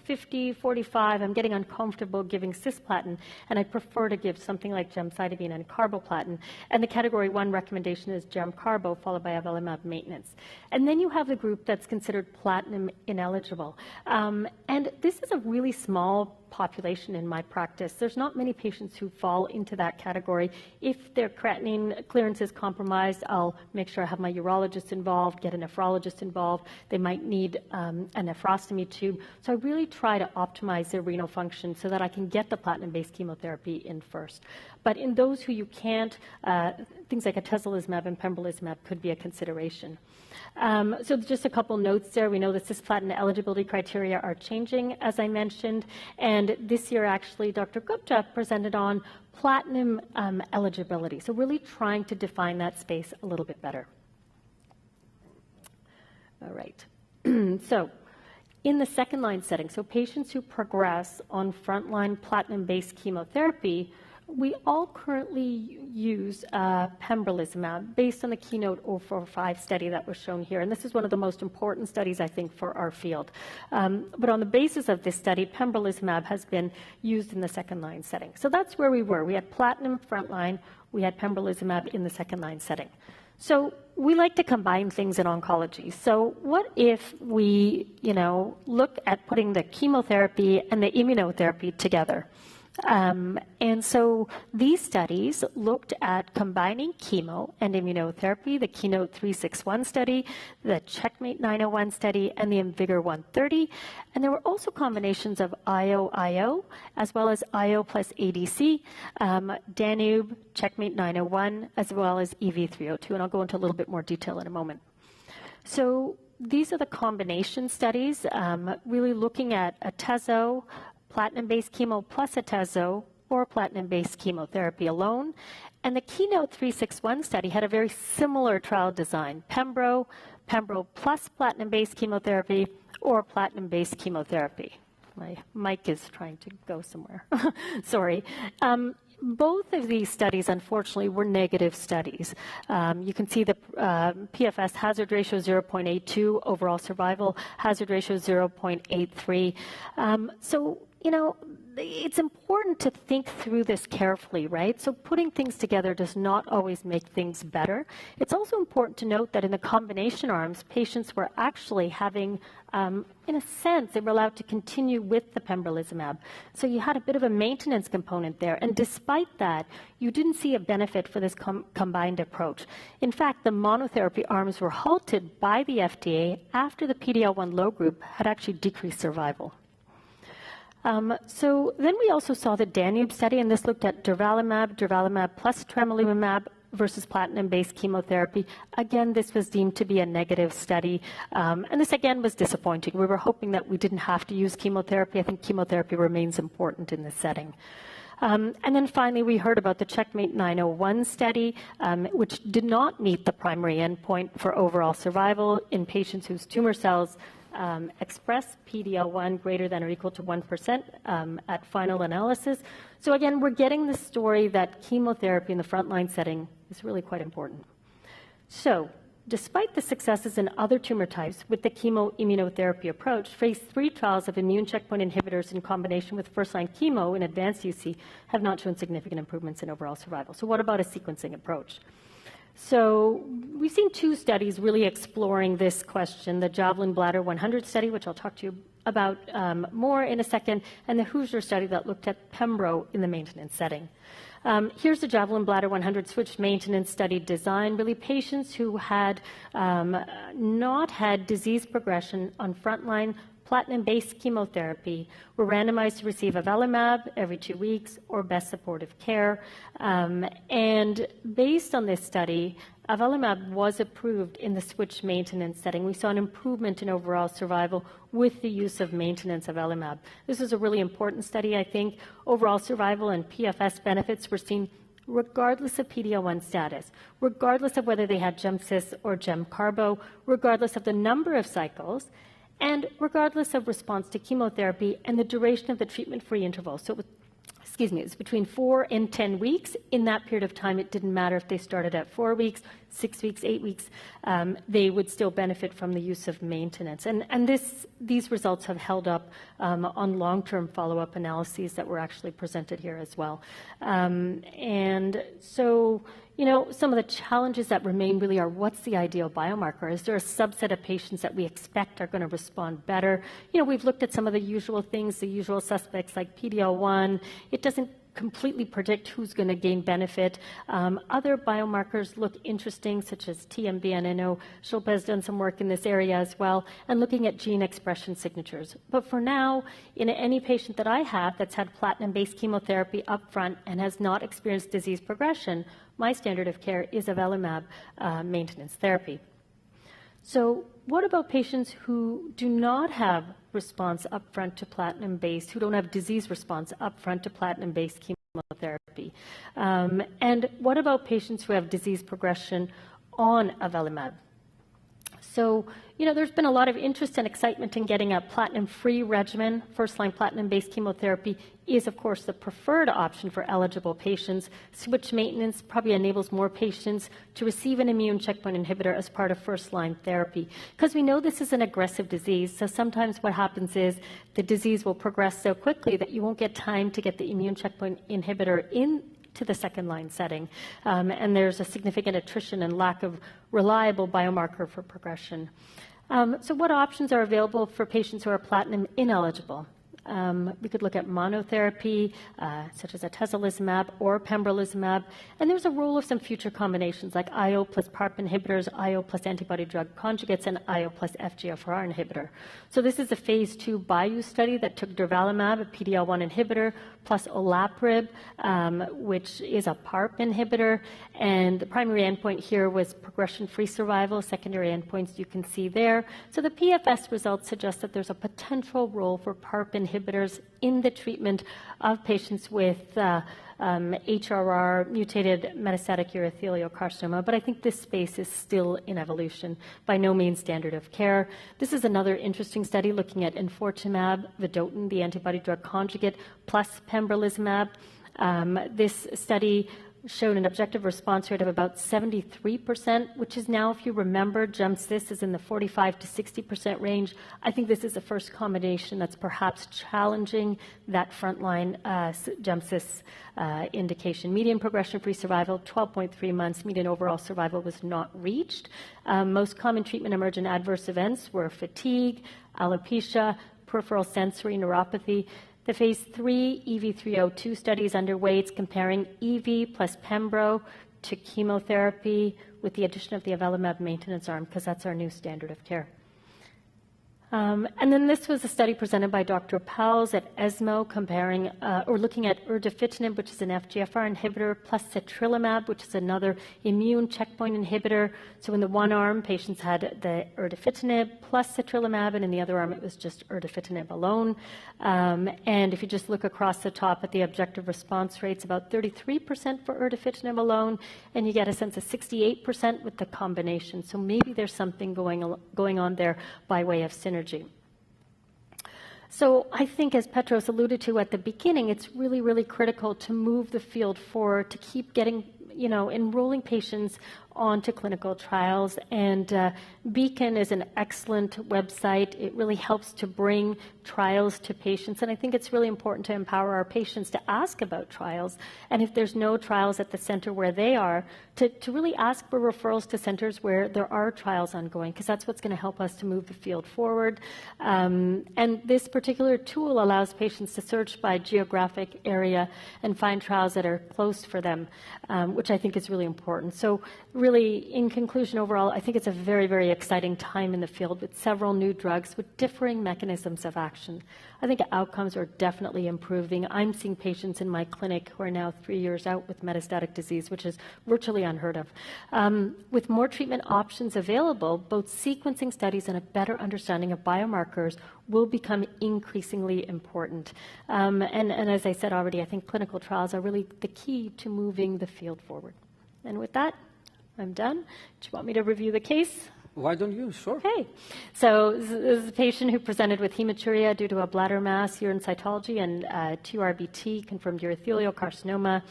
50, 45. I'm getting uncomfortable giving cisplatin, and I prefer to give something like gemcitabine and carboplatin. And the category 1 recommendation is gemcarbo, followed by avelumab maintenance. And then you have the group that's considered platinum ineligible. And this is a really small population in my practice. There's not many patients who fall into that category. If their creatinine clearance is compromised, I'll make sure I have my urologist involved, get a nephrologist involved. They might need a nephrostomy tube. So I really try to optimize their renal function so that I can get the platinum-based chemotherapy in first. But in those who you can't, things like atezolizumab and pembrolizumab could be a consideration. So just a couple notes there. We know the cisplatin eligibility criteria are changing, as I mentioned. And this year, actually, Dr. Gupta presented on platinum eligibility. So really trying to define that space a little bit better. All right. So in the second-line setting, so patients who progress on frontline platinum-based chemotherapy, we all currently use pembrolizumab based on the KEYNOTE-045 study that was shown here. And this is one of the most important studies, I think, for our field. But on the basis of this study, pembrolizumab has been used in the second-line setting. So that's where we were. We had platinum frontline. We had pembrolizumab in the second-line setting. So we like to combine things in oncology. So what if we, look at putting the chemotherapy and the immunotherapy together? And so these studies looked at combining chemo and immunotherapy, the KEYNOTE-361 study, the CheckMate 901 study, and the IMvigor130. And there were also combinations of IO-IO, as well as IO plus ADC, Danube, CheckMate 901, as well as EV302. And I'll go into a little bit more detail in a moment. So these are the combination studies, really looking at atezo, platinum-based chemo plus atezo, or platinum-based chemotherapy alone. And the KEYNOTE-361 study had a very similar trial design, Pembro plus platinum-based chemotherapy, or platinum-based chemotherapy. My mic is trying to go somewhere. Sorry. Both of these studies, unfortunately, were negative studies. You can see the PFS hazard ratio 0.82, overall survival hazard ratio 0.83. So, it's important to think through this carefully, right? So putting things together does not always make things better. It's also important to note that in the combination arms, patients were actually having, in a sense, they were allowed to continue with the pembrolizumab. So you had a bit of a maintenance component there. And despite that, you didn't see a benefit for this combined approach. In fact, the monotherapy arms were halted by the FDA after the PD-L1 low group had actually decreased survival. So then we also saw the Danube study, and this looked at durvalumab plus tremelimumab versus platinum-based chemotherapy. Again, this was deemed to be a negative study, and this again was disappointing. We were hoping that we didn't have to use chemotherapy. I think chemotherapy remains important in this setting. And then finally, we heard about the Checkmate 901 study, which did not meet the primary endpoint for overall survival in patients whose tumor cells express PD-L1 greater than or equal to 1% at final analysis. So again, we're getting the story that chemotherapy in the frontline setting is really quite important. So despite the successes in other tumor types with the chemo-immunotherapy approach, phase 3 trials of immune checkpoint inhibitors in combination with first-line chemo in advanced UC have not shown significant improvements in overall survival. So what about a sequencing approach? So we've seen 2 studies really exploring this question, the Javelin Bladder 100 study, which I'll talk to you about more in a second, and the Hoosier study that looked at pembro in the maintenance setting. Here's the Javelin Bladder 100 switch maintenance study design, really patients who had not had disease progression on frontline platinum-based chemotherapy were randomized to receive avelumab every 2 weeks or best supportive care. And based on this study, avelumab was approved in the switch maintenance setting. We saw an improvement in overall survival with the use of maintenance avelumab. This is a really important study, I think. Overall survival and PFS benefits were seen regardless of PD-L1 status, regardless of whether they had GEM-CIS or GEM-CARBO, regardless of the number of cycles, and regardless of response to chemotherapy and the duration of the treatment-free interval. So it was between 4 and 10 weeks. In that period of time, it didn't matter if they started at 4 weeks, 6 weeks, 8 weeks, they would still benefit from the use of maintenance. And these results have held up on long-term follow-up analyses that were actually presented here as well. And so, some of the challenges that remain really are, what's the ideal biomarker? Is there a subset of patients that we expect are going to respond better? We've looked at some of the usual things, the usual suspects like PD-L1. It doesn't completely predict who's going to gain benefit. Other biomarkers look interesting, such as TMB, and I know Shilpa has done some work in this area as well, and looking at gene expression signatures. But for now, in any patient that I have that's had platinum-based chemotherapy upfront and has not experienced disease progression, my standard of care is avelumab maintenance therapy. So what about patients who do not have response upfront to platinum-based, who don't have disease response upfront to platinum-based chemotherapy? And what about patients who have disease progression on avelumab? So, there's been a lot of interest and excitement in getting a platinum-free regimen. First-line platinum-based chemotherapy is, of course, the preferred option for eligible patients. Switch maintenance probably enables more patients to receive an immune checkpoint inhibitor as part of first-line therapy. Because we know this is an aggressive disease, so sometimes what happens is the disease will progress so quickly that you won't get time to get the immune checkpoint inhibitor into the second-line setting. And there's a significant attrition and lack of reliable biomarker for progression. So what options are available for patients who are platinum ineligible? We could look at monotherapy, such as atezolizumab or pembrolizumab, and there's a role of some future combinations like IO plus PARP inhibitors, IO plus antibody drug conjugates, and IO plus FGFR inhibitor. So this is a phase 2 Bayou study that took durvalumab, a PD-L1 inhibitor, plus olaparib, which is a PARP inhibitor, and the primary endpoint here was progression-free survival. Secondary endpoints you can see there. So the PFS results suggest that there's a potential role for PARP inhibitors in the treatment of patients with HRR mutated metastatic urothelial carcinoma, but I think this space is still in evolution, by no means standard of care. This is another interesting study looking at enfortumab vedotin, the antibody drug conjugate, plus pembrolizumab. This study showed an objective response rate of about 73%, which is now, if you remember, GEM-CIS is in the 45 to 60% range. I think this is the first combination that's perhaps challenging that frontline GEM-CIS indication. Median progression-free survival, 12.3 months. Median overall survival was not reached. Most common treatment-emergent adverse events were fatigue, alopecia, peripheral sensory neuropathy. The phase 3 EV302 study is underway. It's comparing EV plus Pembro to chemotherapy with the addition of the avelumab maintenance arm, because that's our new standard of care. And then this was a study presented by Dr. Powles at ESMO comparing or looking at erdafitinib, which is an FGFR inhibitor, plus citrilimab, which is another immune checkpoint inhibitor. So in the one arm, patients had the erdafitinib plus citrilimab, and in the other arm, it was just erdafitinib alone. And if you just look across the top at the objective response rates, about 33% for erdafitinib alone, and you get a sense of 68% with the combination. So maybe there's something going on there by way of synergy. So I think, as Petros alluded to at the beginning, it's really, really critical to move the field forward, to keep getting, enrolling patients onto clinical trials. And Beacon is an excellent website. It really helps to bring trials to patients. And I think it's really important to empower our patients to ask about trials. And if there's no trials at the center where they are, to really ask for referrals to centers where there are trials ongoing, because that's what's going to help us to move the field forward. And this particular tool allows patients to search by geographic area and find trials that are close for them, which I think is really important. So really, in conclusion, overall, I think it's a very, very exciting time in the field with several new drugs with differing mechanisms of action. I think outcomes are definitely improving. I'm seeing patients in my clinic who are now 3 years out with metastatic disease, which is virtually unheard of. With more treatment options available, both sequencing studies and a better understanding of biomarkers will become increasingly important. And as I said already, I think clinical trials are really the key to moving the field forward. And with that, I'm done. Do you want me to review the case? Why don't you? Sure. Okay. So this is a patient who presented with hematuria due to a bladder mass, urine cytology, and TURBT, confirmed urothelial carcinoma.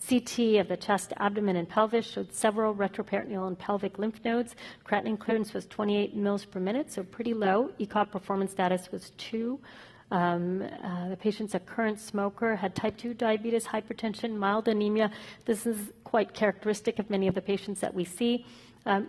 CT of the chest, abdomen, and pelvis showed several retroperitoneal and pelvic lymph nodes. Creatinine clearance was 28 mils per minute, so pretty low. ECOG performance status was 2. The patient's a current smoker, had type 2 diabetes, hypertension, mild anemia. This is quite characteristic of many of the patients that we see.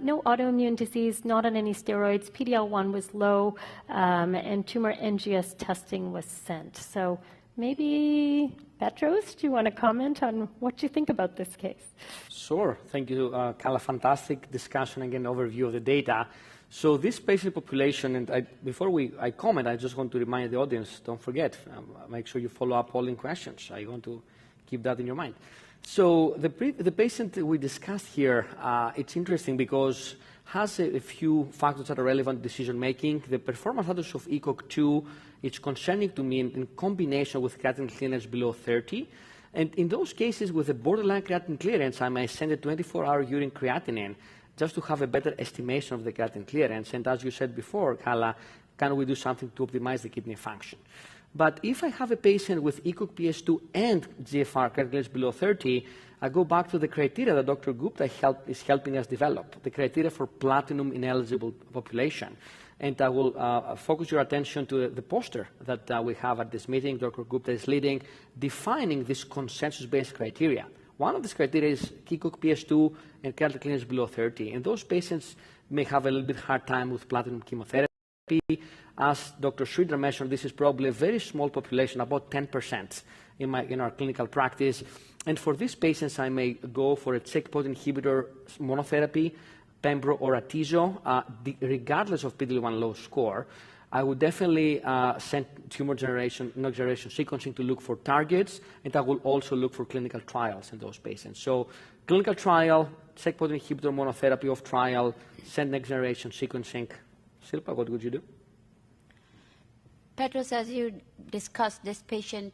No autoimmune disease, not on any steroids. PD-L1 was low, and tumor NGS testing was sent. So maybe, Petros, do you want to comment on what you think about this case? Sure. Thank you, Kala. Fantastic discussion, again, overview of the data. So this patient population, and before I comment, I just want to remind the audience, don't forget, make sure you follow up polling questions. I want to keep that in your mind. So the patient we discussed here, it's interesting because has a few factors that are relevant to decision making. The performance status of ECOG-2 is concerning to me in combination with creatinine clearance below 30. And in those cases with a borderline creatinine clearance, I may send a 24-hour urine creatinine just to have a better estimation of the creatinine clearance. And as you said before, Kala, can we do something to optimize the kidney function? But if I have a patient with ECOG PS2 and GFR creatinine clearance below 30, I go back to the criteria that Dr. Gupta is helping us develop, the criteria for platinum ineligible population. And I will focus your attention to the poster that we have at this meeting. Dr. Gupta is leading, defining this consensus-based criteria. One of these criteria is ECOG PS2 and creatinine clearance below 30. And those patients may have a little bit hard time with platinum chemotherapy. As Dr. Sridhar mentioned, this is probably a very small population, about 10% in our clinical practice. And for these patients, I may go for a checkpoint inhibitor monotherapy, Pembro or Atezo, regardless of PD-L1 low score. I would definitely send tumor generation, next generation sequencing to look for targets, and I will also look for clinical trials in those patients. So clinical trial, checkpoint inhibitor monotherapy of trial, send next generation sequencing. Silpa, what would you do? Petros, as you discussed, this patient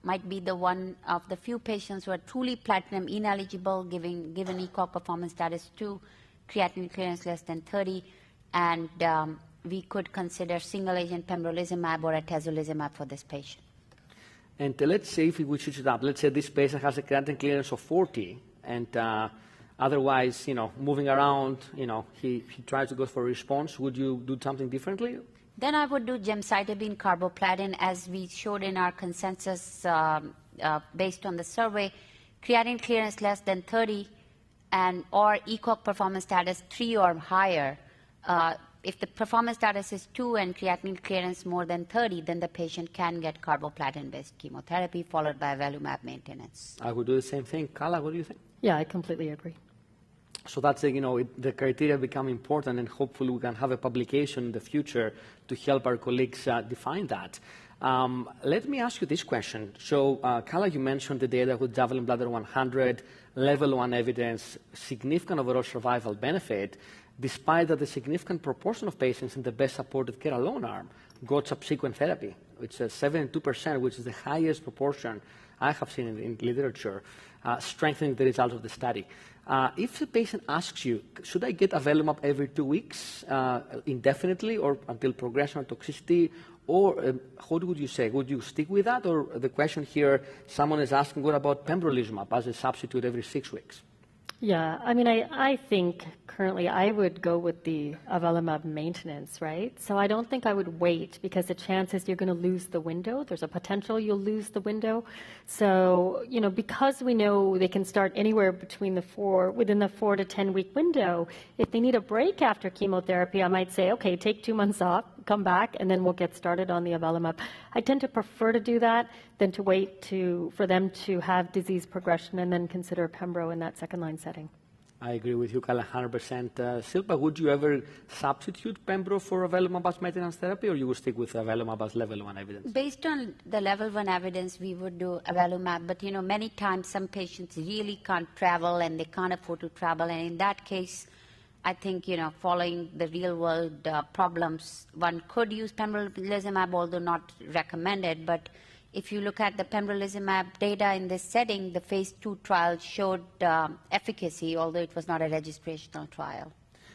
might be the one of the few patients who are truly platinum ineligible, given ECOG performance status 2, creatinine clearance less than 30, and we could consider single-agent pembrolizumab or atezolizumab for this patient. And let's say if we switch it up, let's say this patient has a creatinine clearance of 40, and otherwise, moving around, he tries to go for a response. Would you do something differently? Then I would do gemcitabine carboplatin, as we showed in our consensus based on the survey. Creatinine clearance less than 30 or ECOG performance status 3 or higher. If the performance status is 2 and creatinine clearance more than 30, then the patient can get carboplatin-based chemotherapy followed by avelumab maintenance. I would do the same thing. Kala, what do you think? Yeah, I completely agree. So that's, the criteria become important, and hopefully we can have a publication in the future to help our colleagues define that. Let me ask you this question. So, Kala, you mentioned the data with Javelin Bladder 100, level 1 evidence, significant overall survival benefit, despite that a significant proportion of patients in the best supportive care alone arm got subsequent therapy, which is 72%, which is the highest proportion I have seen in literature, strengthening the results of the study. If the patient asks you, should I get avelumab every 2 weeks indefinitely or until progression or toxicity, or what would you say? Would you stick with that? Or the question here, someone is asking, what about pembrolizumab as a substitute every 6 weeks? Yeah, I mean, I think currently I would go with the avelumab maintenance, right? So I don't think I would wait, because the chances you're going to lose the window. There's a potential you'll lose the window. So, because we know they can start anywhere between within the 4 to 10 week window, if they need a break after chemotherapy, I might say, okay, take 2 months off, come back, and then we'll get started on the avelumab. I tend to prefer to do that than to wait for them to have disease progression and then consider pembro in that second line setting. I agree with you, Kala, 100%. Silpa, would you ever substitute pembro for avelumab as maintenance therapy, or you would stick with avelumab as level 1 evidence? Based on the level 1 evidence, we would do avelumab, but many times some patients really can't travel and they can't afford to travel, and in that case, I think, following the real-world problems, one could use pembrolizumab, although not recommended. But if you look at the pembrolizumab data in this setting, the phase 2 trial showed efficacy, although it was not a registrational trial.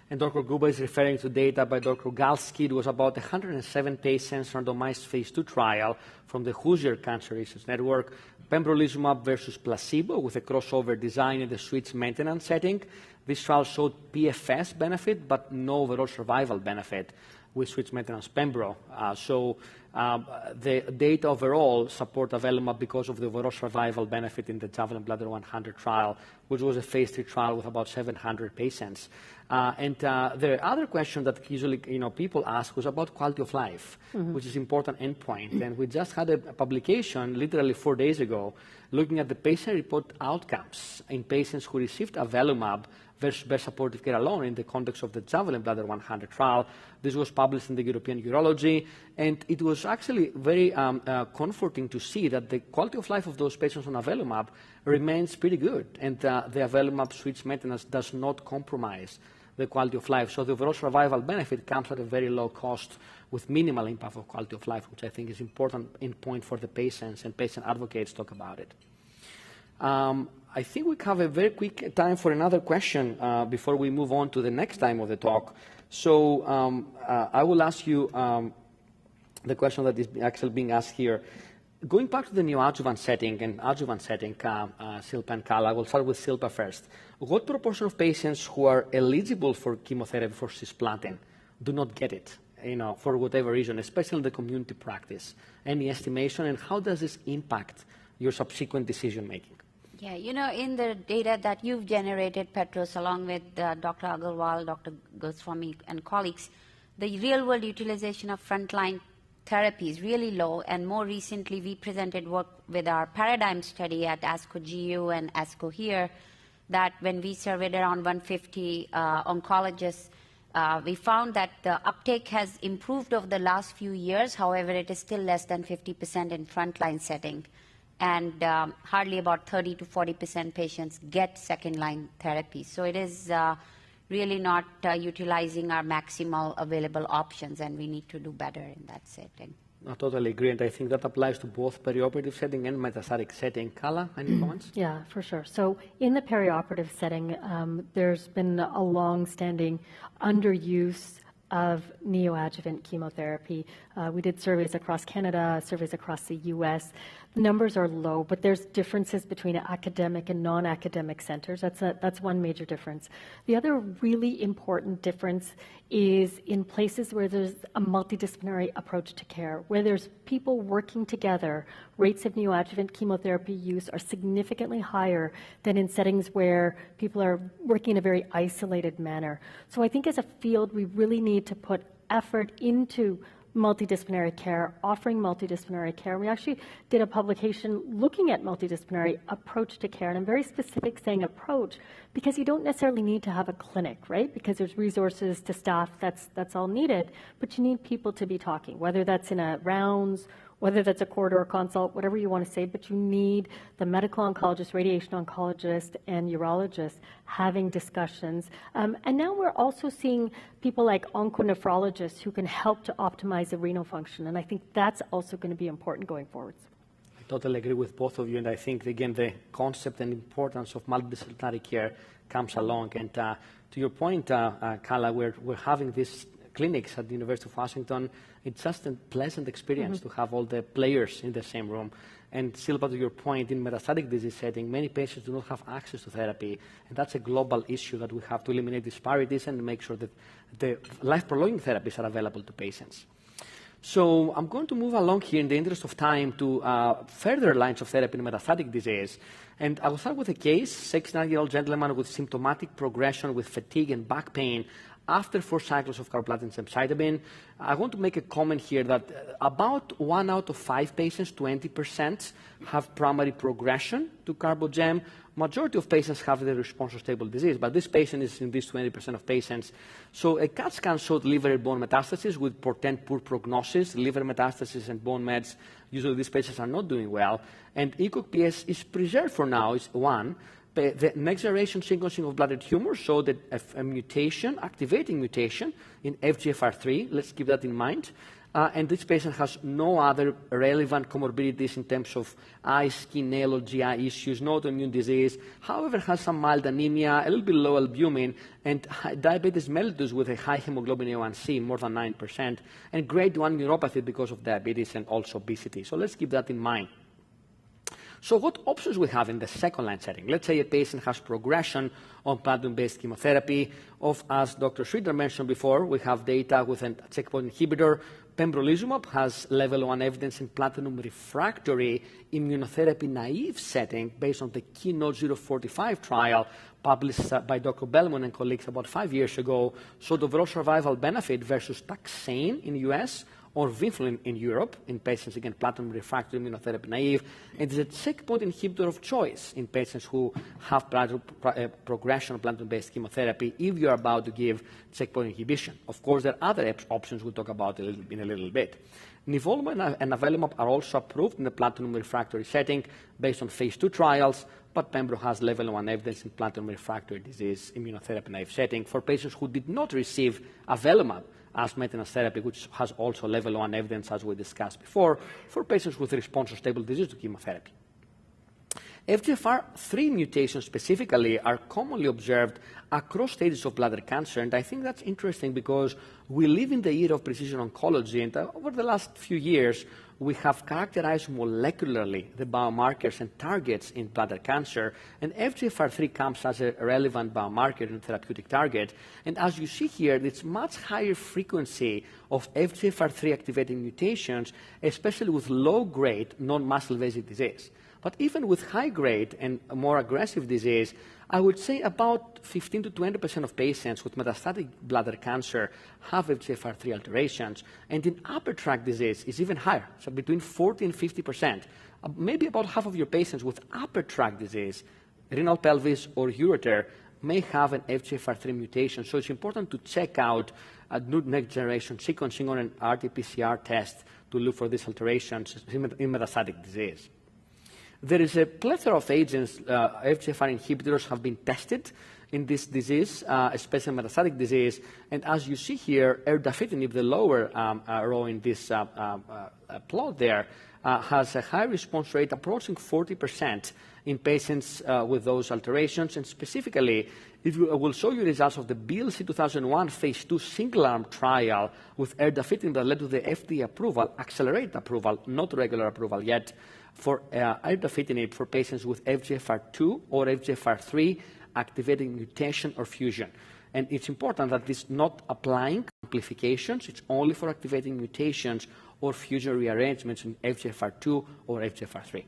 And Dr. Gupta is referring to data by Dr. Galsky. It was about 107 patients randomized phase 2 trial from the Hoosier Cancer Research Network, pembrolizumab versus placebo with a crossover design in the switch maintenance setting. This trial showed PFS benefit, but no overall survival benefit with switch maintenance pembro. The data overall support avelumab because of the overall survival benefit in the Javelin Bladder 100 trial, which was a phase 3 trial with about 700 patients. The other question that usually people ask was about quality of life, which is an important endpoint. And we just had a publication literally 4 days ago looking at the patient report outcomes in patients who received avelumab versus best supportive care alone in the context of the Javelin Bladder 100 trial. This was published in the European Urology, and it was actually very comforting to see that the quality of life of those patients on avelumab remains pretty good, and the avelumab switch maintenance does not compromise the quality of life. So the overall survival benefit comes at a very low cost with minimal impact of quality of life, which I think is an important endpoint for the patients, and patient advocates talk about it. I think we have a very quick time for another question before we move on to the next time of the talk. So I will ask you the question that is actually being asked here. Going back to the neoadjuvant setting and adjuvant setting, Silpa and Kala, I will start with Silpa first. What proportion of patients who are eligible for chemotherapy for cisplatin do not get it, for whatever reason, especially in the community practice? Any estimation, and how does this impact your subsequent decision making? Yeah, in the data that you've generated, Petros, along with Dr. Agarwal, Dr. Goswami, and colleagues, the real-world utilization of frontline therapy is really low, and more recently we presented work with our paradigm study at ASCO GU and ASCO here, that when we surveyed around 150 oncologists, we found that the uptake has improved over the last few years. However, it is still less than 50% in frontline setting, and hardly about 30 to 40% patients get second-line therapy. So it is really not utilizing our maximal available options, and we need to do better in that setting. I totally agree, and I think that applies to both perioperative setting and metastatic setting. Kala, any comments? Yeah, for sure. So in the perioperative setting, there's been a long-standing underuse of neoadjuvant chemotherapy. We did surveys across Canada, surveys across the US. The numbers are low, but there's differences between academic and non-academic centers. That's one major difference. The other really important difference is in places where there's a multidisciplinary approach to care, where there's people working together. Rates of neoadjuvant chemotherapy use are significantly higher than in settings where people are working in a very isolated manner. So I think as a field, we really need to put effort into multidisciplinary care, offering multidisciplinary care. We actually did a publication looking at multidisciplinary approach to care, and I'm very specific saying approach because you don't necessarily need to have a clinic, right? Because there's resources to staff, that's all needed, but you need people to be talking, whether that's in a rounds, whether that's a corridor consult, whatever you want to say, but you need the medical oncologist, radiation oncologist, and urologist having discussions. And now we're also seeing people like onconephrologists who can help to optimize the renal function, and I think that's also going to be important going forward. I totally agree with both of you, and I think, again, the concept and importance of multidisciplinary care comes along. And to your point, Kala, we're having these clinics at the University of Washington. It's just a pleasant experience to have all the players in the same room. And Silva, to your point, in metastatic disease setting, many patients do not have access to therapy, and that's a global issue that we have to eliminate disparities and make sure that the life-prolonging therapies are available to patients. So I'm going to move along here in the interest of time to further lines of therapy in metastatic disease. And I will start with a case, 69-year-old gentleman with symptomatic progression with fatigue and back pain after 4 cycles of carboplatin gemcitabine. I want to make a comment here that about 1 out of 5 patients, 20%, have primary progression to carbogem. Majority of patients have the response to stable disease, but this patient is in this 20% of patients. So a CAT scan showed liver and bone metastasis with portent poor prognosis. Liver metastasis and bone mets, usually these patients are not doing well. And ECOG-PS is preserved for now, is 1. The next generation sequencing of bladder tumors showed that a mutation, activating mutation in FGFR3. Let's keep that in mind. And this patient has no other relevant comorbidities in terms of eye, skin, nail, or GI issues, no autoimmune disease. However, has some mild anemia, a little bit low albumin, and diabetes mellitus with a high hemoglobin A1c, more than 9%, and grade 1 neuropathy because of diabetes and also obesity. So let's keep that in mind. So what options we have in the second-line setting? Let's say a patient has progression on platinum-based chemotherapy. As Dr. Sridhar mentioned before, we have data with a checkpoint inhibitor. Pembrolizumab has level 1 evidence in platinum-refractory immunotherapy-naive setting based on the Keynote 045 trial published by Dr. Belmont and colleagues about 5 years ago. So the overall survival benefit versus taxane in the US or vinflin in Europe in patients, again, platinum-refractory immunotherapy naive, and is a checkpoint inhibitor of choice in patients who have progression of platinum-based chemotherapy if you're about to give checkpoint inhibition. Of course, there are other options we'll talk about in a little bit. Nivolumab and avelumab are also approved in the platinum-refractory setting based on phase 2 trials, but Pembro has level 1 evidence in platinum-refractory disease immunotherapy naive setting for patients who did not receive avelumab as maintenance therapy, which has also level 1 evidence, as we discussed before, for patients with response or stable disease to chemotherapy. FGFR3 mutations specifically are commonly observed across stages of bladder cancer, and I think that's interesting because we live in the era of precision oncology, and over the last few years, we have characterized molecularly the biomarkers and targets in bladder cancer, and FGFR3 comes as a relevant biomarker and therapeutic target. And as you see here, it's much higher frequency of FGFR3 activating mutations, especially with low-grade non-muscle invasive disease. But even with high-grade and more aggressive disease, I would say about 15 to 20% of patients with metastatic bladder cancer have FGFR3 alterations, and in upper tract disease is even higher, so between 40 and 50%. Maybe about half of your patients with upper tract disease, renal pelvis or ureter, may have an FGFR3 mutation, so it's important to check out a new next-generation sequencing or an RT-PCR test to look for these alterations in metastatic disease. There is a plethora of agents, FGFR inhibitors have been tested in this disease, especially metastatic disease. And as you see here, erdafitinib, the lower row in this plot there, has a high response rate approaching 40% in patients with those alterations. And specifically, I will show you results of the BLC 2001 phase 2 single-arm trial with erdafitinib that led to the FDA approval, accelerated approval, not regular approval yet, for erdafitinib for patients with FGFR2 or FGFR3 activating mutation or fusion. And it's important that this is not applying amplifications. It's only for activating mutations or fusion rearrangements in FGFR2 or FGFR3.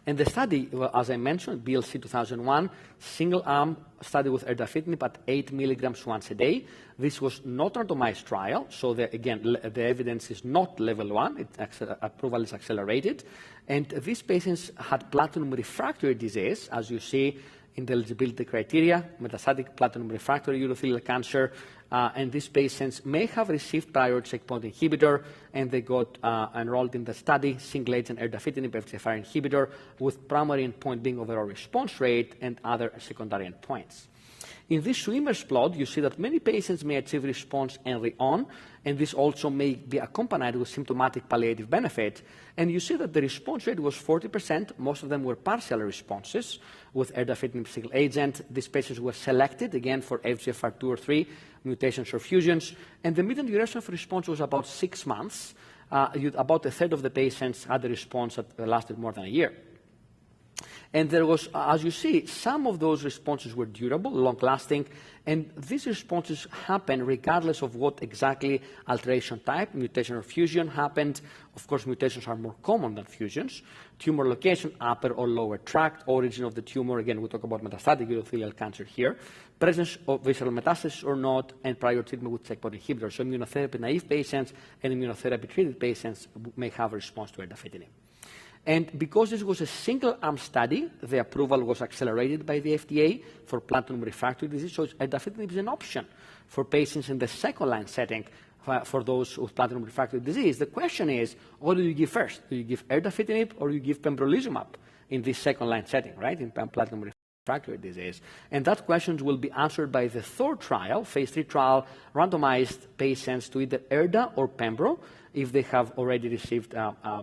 And the study, well, as I mentioned, BLC 2001, single-arm study with erdafitinib at 8 milligrams once a day. This was not a randomized trial, so again, the evidence is not level 1. Approval is accelerated. And these patients had platinum refractory disease, as you see in the eligibility criteria, metastatic platinum refractory urothelial cancer, and these patients may have received prior checkpoint inhibitor, and they got enrolled in the study, single-agent erdafitinib FGFR inhibitor, with primary endpoint being overall response rate and other secondary endpoints. In this swimmer's plot, you see that many patients may achieve response early on, and this also may be accompanied with symptomatic palliative benefit. And you see that the response rate was 40%. Most of them were partial responses with erdafitinib single agent. These patients were selected, again, for FGFR2 or 3 mutations or fusions. And the median duration of response was about 6 months. About a third of the patients had a response that lasted more than a year. And there was, as you see, some of those responses were durable, long-lasting, and these responses happen regardless of what exactly alteration type, mutation or fusion happened. Of course, mutations are more common than fusions. Tumor location, upper or lower tract, origin of the tumor, again, we talk about metastatic urothelial cancer here, presence of visceral metastasis or not, and prior treatment with checkpoint inhibitors. So immunotherapy-naive patients and immunotherapy-treated patients may have a response to erdafitinib. And because this was a single-arm study, the approval was accelerated by the FDA for platinum refractory disease. So erdafitinib is an option for patients in the second-line setting for those with platinum refractory disease. The question is, what do you give first? Do you give erdafitinib or you give pembrolizumab in this second-line setting, right, in platinum refractory disease? And that question will be answered by the third trial, phase 3 trial, randomized patients to either erda or pembro, if they have already received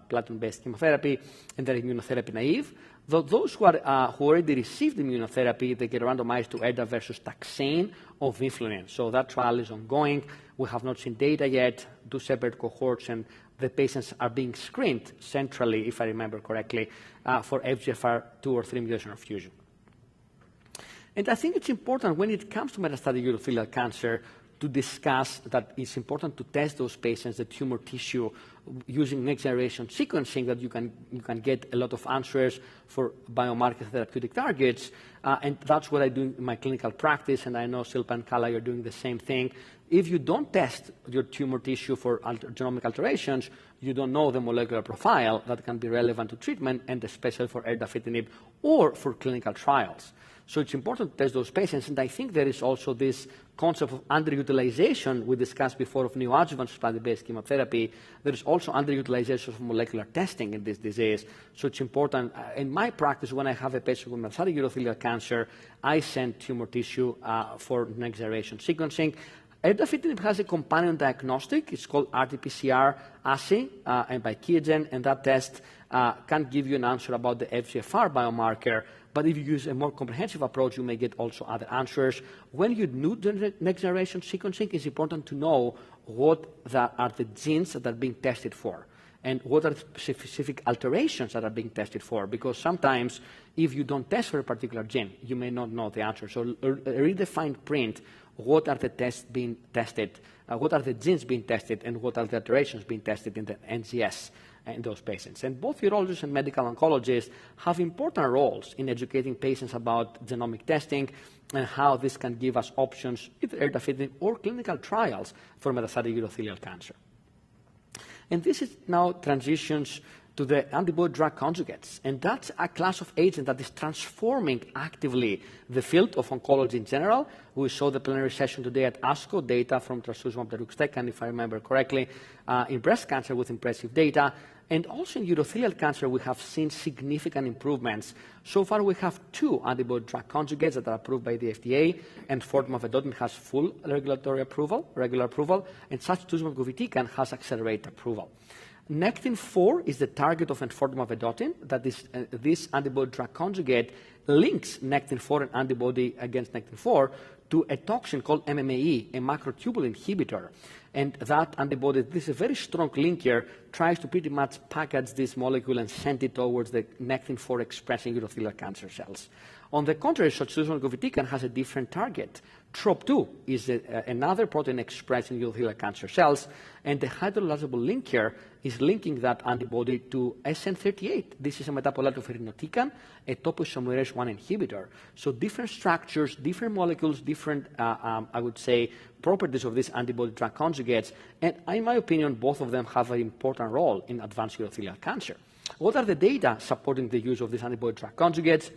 platinum-based chemotherapy and they're immunotherapy naive. Those who already received immunotherapy, they get randomized to erda versus taxane or vinflunine. So that trial is ongoing. We have not seen data yet, 2 separate cohorts, and the patients are being screened centrally, if I remember correctly, for FGFR2 or 3 mutation or fusion. And I think it's important when it comes to metastatic urothelial cancer to discuss that it's important to test those patients, the tumor tissue, using next-generation sequencing, that you can get a lot of answers for biomarker therapeutic targets. And that's what I do in my clinical practice, and I know Silpa and Kala are doing the same thing. If you don't test your tumor tissue for genomic alterations, you don't know the molecular profile that can be relevant to treatment, and especially for erdafitinib or for clinical trials. So it's important to test those patients, and I think there is also this concept of underutilization we discussed before of neoadjuvant cisplatin-based chemotherapy. There is also underutilization of molecular testing in this disease. So it's important. In my practice, when I have a patient with metastatic urothelial cancer, I send tumor tissue for next-generation sequencing. Erdafitinib has a companion diagnostic. It's called RT-PCR assay and by Qiagen, and that test can give you an answer about the FGFR biomarker. But if you use a more comprehensive approach, you may get also other answers. When you do the next-generation sequencing, it's important to know what are the genes that are being tested for and what are the specific alterations that are being tested for. Because sometimes, if you don't test for a particular gene, you may not know the answer. So read the fine print. What are the tests being tested? What are the genes being tested? And what are the alterations being tested in the NGS in those patients? And both urologists and medical oncologists have important roles in educating patients about genomic testing and how this can give us options, either erdafitinib or clinical trials for metastatic urothelial cancer. And this is now transitions to the antibody-drug conjugates. And that's a class of agent that is transforming actively the field of oncology in general. We saw the plenary session today at ASCO, data from trastuzumab deruxtecan, if I remember correctly, in breast cancer with impressive data. And also in urothelial cancer, we have seen significant improvements. So far, we have 2 antibody-drug conjugates that are approved by the FDA, and enfortumab vedotin has full regular approval, and trastuzumab govitecan has accelerated approval. Nectin-4 is the target of enfortumab vedotin. That is, this antibody-drug conjugate links Nectin-4 and antibody against Nectin-4 to a toxin called MMAE, a macrotubule inhibitor. And that antibody, this is a very strong linker, tries to pretty much package this molecule and send it towards the Nectin-4 expressing urothelial cancer cells. On the contrary, sotrovimab govitecan has a different target. TROP2 is another protein expressed in urothelial cancer cells, and the hydrolyzable linker is linking that antibody to SN38. This is a metabolite of irinotecan, a topoisomerase 1 inhibitor. So different structures, different molecules, different, I would say, properties of these antibody-drug conjugates, and in my opinion, both of them have an important role in advanced urothelial cancer. What are the data supporting the use of these antibody-drug conjugates?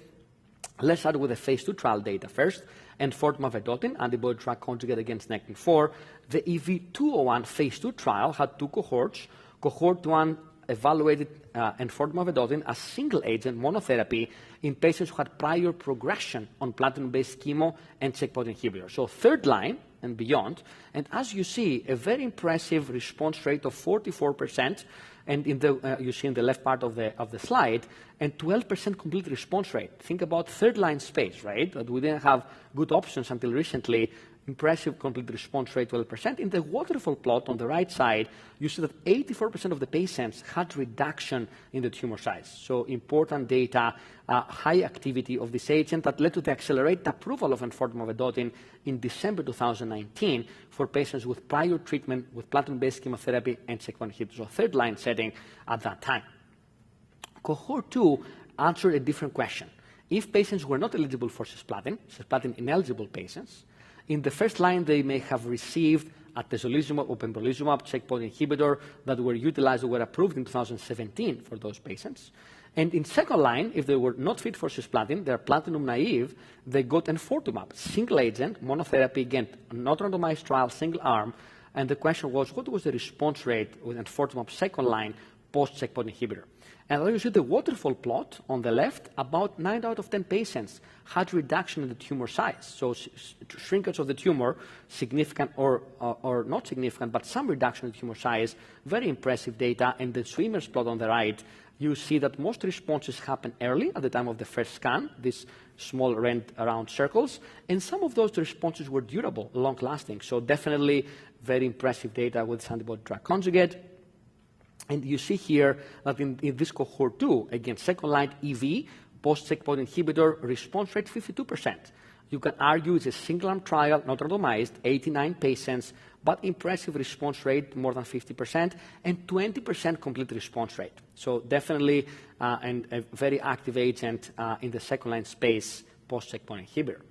Let's start with the phase 2 trial data first. Enfortumab vedotin, antibody-drug conjugate against Nectin-4. The EV201 phase 2 trial had two cohorts. Cohort 1 evaluated enfortumab vedotin as single agent monotherapy in patients who had prior progression on platinum-based chemo and checkpoint inhibitors. So third line and beyond. And as you see, a very impressive response rate of 44%. And in the, you see in the left part of the slide, and 12% complete response rate. Think about third-line space, right? That we didn't have good options until recently. Impressive complete response rate, 12%. In the waterfall plot on the right side, you see that 84% of the patients had reduction in the tumor size. So important data, high activity of this agent that led to the accelerated approval of enfortumab vedotin in December 2019 for patients with prior treatment with platinum-based chemotherapy and checkpoint inhibitors, so third-line setting at that time. Cohort 2 answered a different question. If patients were not eligible for cisplatin, cisplatin-ineligible patients, in the first line, they may have received atezolizumab or pembrolizumab checkpoint inhibitor that were utilized or were approved in 2017 for those patients. And in second line, if they were not fit for cisplatin, they're platinum naive, they got enfortumab, single agent, monotherapy, again, not randomized trial, single arm. And the question was, what was the response rate with enfortumab second line post-checkpoint inhibitor? And you see the waterfall plot on the left, about 9 out of 10 patients had reduction in the tumor size. So shrinkage of the tumor, significant or not significant, but some reduction in the tumor size, very impressive data. And the swimmer's plot on the right, you see that most responses happen early at the time of the first scan, these small round circles, and some of those responses were durable, long-lasting. So definitely very impressive data with this antibody-drug conjugate. And you see here that in this cohort 2, again, second-line EV, post-checkpoint inhibitor, response rate 52%. You can argue it's a single-arm trial, not randomized, 89 patients, but impressive response rate, more than 50%, and 20% complete response rate. So definitely and a very active agent in the second-line space, post-checkpoint inhibitor.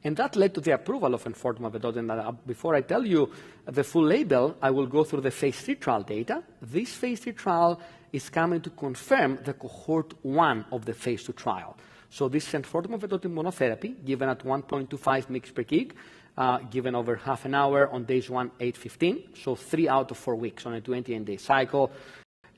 And that led to the approval of enfortumab vedotin. Before I tell you the full label, I will go through the phase 3 trial data. This phase 3 trial is coming to confirm the cohort 1 of the phase 2 trial. So this is enfortumab vedotin monotherapy given at 1.25 mg per kg, given over half an hour on days 1, 8, 15, so 3 out of 4 weeks on a 28-day cycle.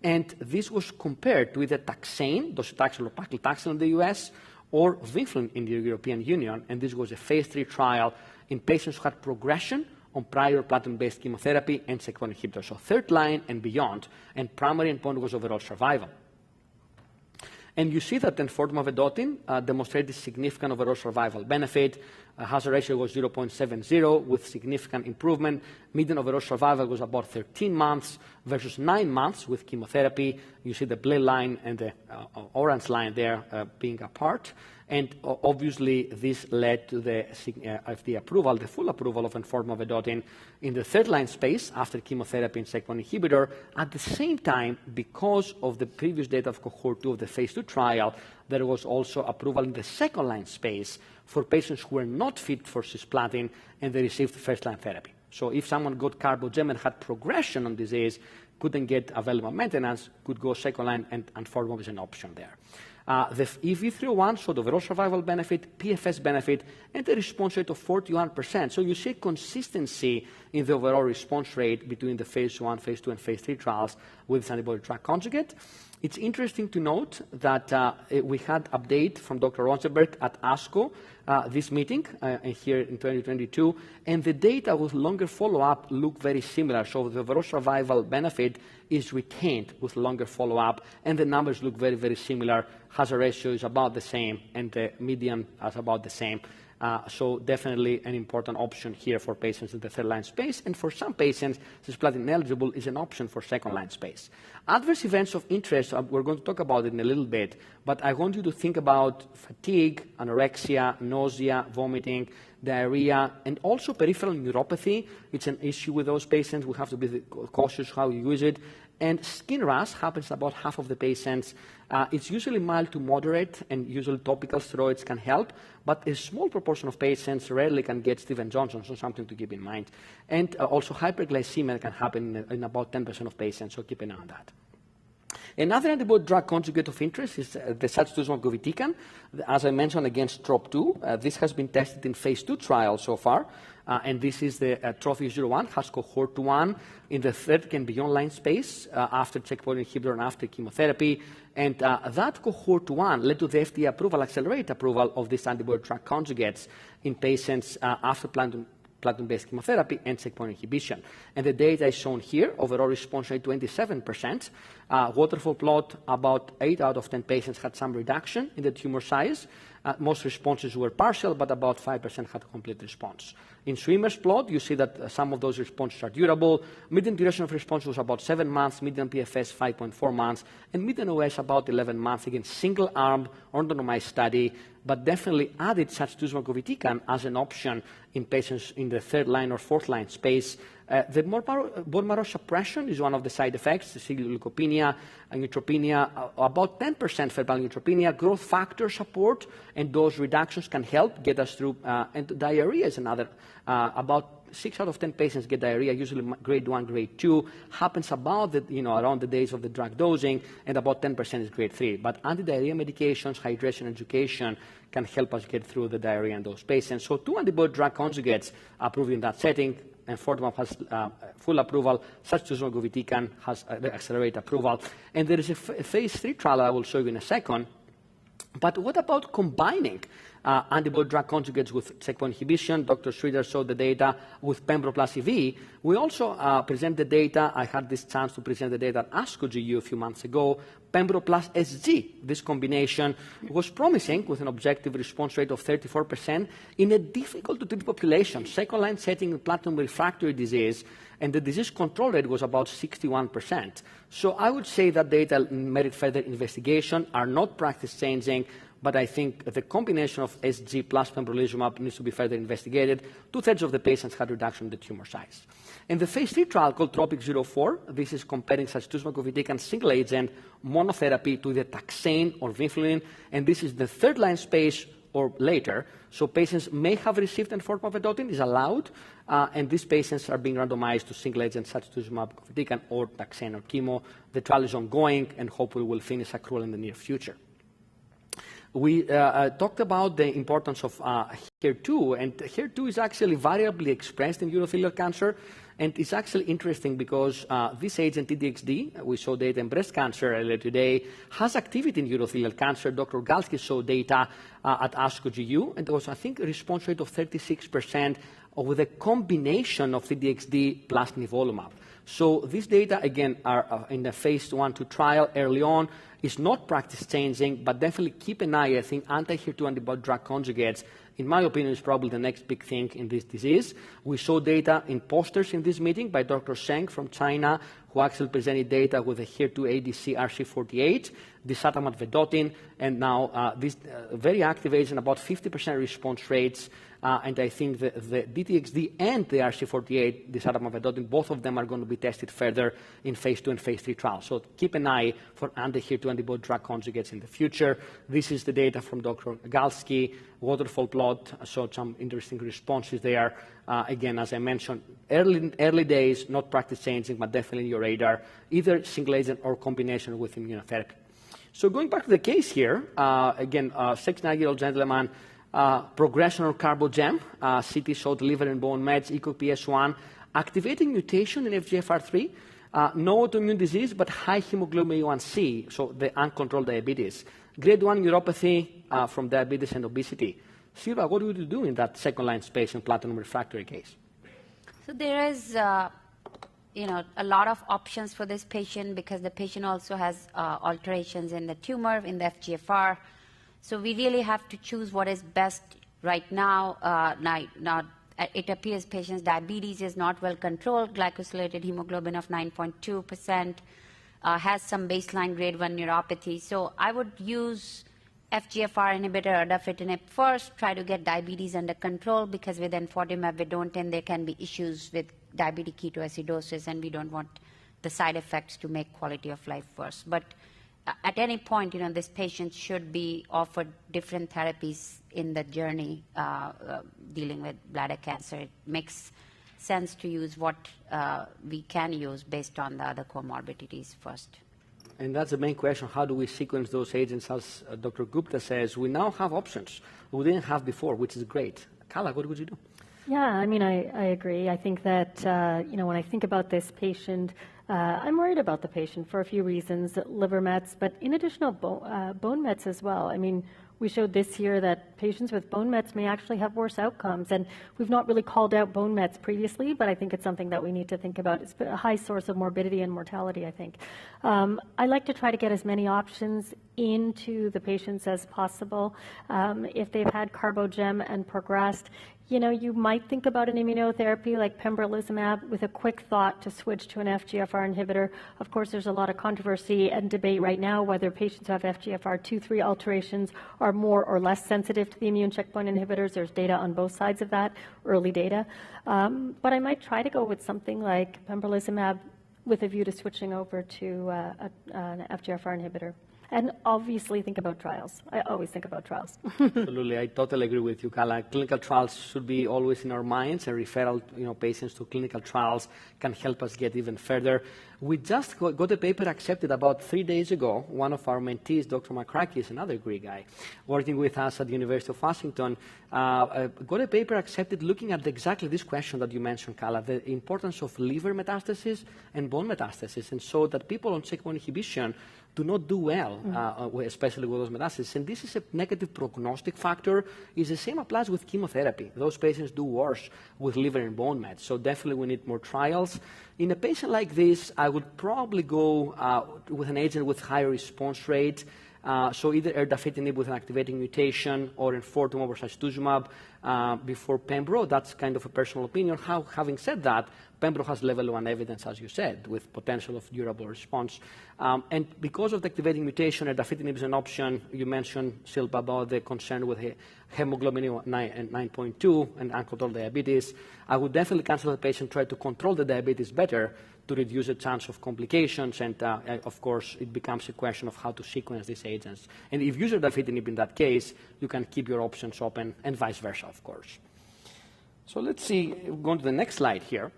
And this was compared with the taxane, docetaxel or paclitaxel in the US, or Viflin in the European Union, and this was a phase 3 trial in patients who had progression on prior platinum-based chemotherapy and checkpoint inhibitors, so third line and beyond, and primary endpoint was overall survival. And you see that enfortumab vedotin demonstrated significant overall survival benefit. Hazard ratio was 0.70 with significant improvement. Median overall survival was about 13 months versus 9 months with chemotherapy. You see the blue line and the orange line there being apart. And obviously, this led to the approval, the full approval of enfortumab vedotin in the third-line space after chemotherapy and checkpoint inhibitor. At the same time, because of the previous data of cohort 2 of the phase 2 trial, there was also approval in the second-line space for patients who were not fit for cisplatin and they received first-line therapy. So if someone got carbogem and had progression on disease, couldn't get available maintenance, could go second-line, and enfortumab is an option there. The EV301 showed overall survival benefit, PFS benefit, and a response rate of 41%. So you see consistency in the overall response rate between the phase 1, phase 2, and phase 3 trials with this antibody-drug conjugate. It's interesting to note that we had update from Dr. Rosenberg at ASCO this meeting here in 2022, and the data with longer follow-up look very similar. So the overall survival benefit is retained with longer follow-up, and the numbers look very, very similar. Hazard ratio is about the same, and the median is about the same. So definitely an important option here for patients in the third-line space, and for some patients, cisplatin-ineligible is an option for second-line space. Adverse events of interest, we're going to talk about it in a little bit, but I want you to think about fatigue, anorexia, nausea, vomiting, diarrhea, and also peripheral neuropathy. It's an issue with those patients. We have to be cautious how you use it. And skin rash happens about half of the patients. It's usually mild to moderate, and usually topical steroids can help, but a small proportion of patients rarely can get Stevens-Johnson, so something to keep in mind. And also hyperglycemia can happen in about 10% of patients, so keep an eye on that. Another antibody drug conjugate of interest is the sacituzumab govitecan, as I mentioned, against TROP2. This has been tested in phase 2 trials so far, and this is the TROPHY-01, has cohort 1 in the third and beyond line space after checkpoint inhibitor and after chemotherapy. And that cohort 1 led to the FDA approval, accelerated approval of these antibody drug conjugates in patients after platinum-based chemotherapy and checkpoint inhibition. And the data is shown here. Overall response rate 27%. Waterfall plot, about 8 out of 10 patients had some reduction in the tumor size. Most responses were partial, but about 5% had a complete response. In swimmer's plot, you see that some of those responses are durable. Median duration of response was about 7 months, median PFS 5.4 months, and median OS about 11 months. Again, single-arm, randomized study, but definitely added sacituzumab govitecan as an option in patients in the third-line or fourth-line space. The bone marrow suppression is one of the side effects, the leukopenia, neutropenia, about 10% febrile neutropenia. Growth factor support and dose reductions can help get us through, and diarrhea is another. About 6 out of 10 patients get diarrhea, usually grade 1, grade 2, happens about around the days of the drug dosing, and about 10% is grade 3. But anti-diarrhea medications, hydration, education can help us get through the diarrhea in those patients. So 2 antibody drug conjugates approved in that setting, and Fortumab has full approval. Sacituzumab govitecan has accelerated approval. And there is a phase 3 trial I will show you in a second. But what about combining antibody drug conjugates with checkpoint inhibition? Dr. Sridhar showed the data with Pembro plus EV. We also present the data. I had this chance to present the data at ASCO GU a few months ago. Pembro plus SG, this combination was promising with an objective response rate of 34% in a difficult-to-treat population, second-line setting in platinum refractory disease, and the disease control rate was about 61%. So I would say that data merit further investigation, are not practice-changing, but I think the combination of SG plus pembrolizumab needs to be further investigated. 2/3 of the patients had reduction in the tumor size. In the phase 3 trial called TROPIC-04, this is comparing sacituzumab govitecan single agent monotherapy to the taxane or vinflunine, and this is the third-line space or later. So patients may have received enfortumab vedotin, is allowed, and these patients are being randomized to single agent sacituzumab govitecan or taxane or chemo. The trial is ongoing, and hopefully will finish accrual in the near future. We talked about the importance of HER2, and HER2 is actually variably expressed in urothelial cancer, and it's actually interesting because this agent, TDXD, we saw data in breast cancer earlier today, has activity in urothelial cancer. Dr. Galsky showed data at ASCO GU, and there was, I think, a response rate of 36% with a combination of TDXD plus nivolumab. So these data, again, are in the phase 1-2 trial early on. It's not practice-changing, but definitely keep an eye. I think anti-HER2 antibody drug conjugates, in my opinion, is probably the next big thing in this disease. We saw data in posters in this meeting by Dr. Sheng from China, who actually presented data with the HER2 ADC RC48, disitamab vedotin, and now this very active agent, about 50% response rates. And I think the DTXD and the RC48, disitamab vedotin, both of them are going to be tested further in phase 2 and phase 3 trials. So keep an eye for anti-HER2 antibody drug conjugates in the future. This is the data from Dr. Galsky, waterfall plot, showed some interesting responses there. Again, as I mentioned, early days, not practice changing, but definitely in your radar, either single agent or combination with immunotherapy. So going back to the case here, again, 69-year-old gentleman, progression on carbogem, CT showed liver and bone mets, ECOPS1, activating mutation in FGFR3, no autoimmune disease, but high hemoglobin A1c, so the uncontrolled diabetes. Grade 1 neuropathy from diabetes and obesity. Silva, what would you do in that second-line space in platinum refractory case? So there is, a lot of options for this patient because the patient also has alterations in the tumor, in the FGFR. So we really have to choose what is best right now. It appears patient's diabetes is not well controlled, glycosylated hemoglobin of 9.2%, has some baseline grade 1 neuropathy. So I would use FGFR inhibitor erdafitinib first, try to get diabetes under control because with enfortumab vedotin there can be issues with diabetic ketoacidosis and we don't want the side effects to make quality of life worse. But at any point, this patient should be offered different therapies in the journey dealing with bladder cancer. It makes sense to use what we can use based on the other comorbidities first. And that's the main question. How do we sequence those agents? As Dr. Gupta says, we now have options we didn't have before, which is great. Kala, what would you do? Yeah, I mean, I agree. I think that, when I think about this patient, I'm worried about the patient for a few reasons, liver mets, but in addition, bone mets as well. I mean, we showed this year that patients with bone mets may actually have worse outcomes, and we've not really called out bone mets previously, but I think it's something that we need to think about. It's a high source of morbidity and mortality, I think. I like to try to get as many options into the patients as possible. If they've had carbogem and progressed, you might think about an immunotherapy like pembrolizumab with a quick thought to switch to an FGFR inhibitor. Of course, there's a lot of controversy and debate right now whether patients who have FGFR 2-3 alterations are more or less sensitive to the immune checkpoint inhibitors. There's data on both sides of that, early data. But I might try to go with something like pembrolizumab with a view to switching over to an FGFR inhibitor. And obviously think about trials. I always think about trials. Absolutely, I totally agree with you, Kala. Clinical trials should be always in our minds, and referral, patients to clinical trials can help us get even further. We just got a paper accepted about 3 days ago. One of our mentees, Dr. Makrakis, another Greek guy, working with us at the University of Washington, got a paper accepted looking at exactly this question that you mentioned, Kala, the importance of liver metastasis and bone metastasis, and so that people on checkpoint inhibition do not do well, especially with those metastases. And this is a negative prognostic factor. It's the same applies with chemotherapy. Those patients do worse with liver and bone mets. So definitely we need more trials. In a patient like this, I would probably go with an agent with higher response rate. So either erdafitinib with an activating mutation or enfortumab or sacituzumab before pembro. That's kind of a personal opinion. Having said that, pembro has level 1 evidence, as you said, with potential of durable response. And because of the activating mutation, erdafitinib is an option. You mentioned, Silpa, about the concern with hemoglobin 9.2 and uncontrolled diabetes. I would definitely counsel the patient try to control the diabetes better to reduce the chance of complications, and of course, it becomes a question of how to sequence these agents. And if you use erdafitinib in that case, you can keep your options open, and vice versa, of course. So let's see, go on to the next slide here.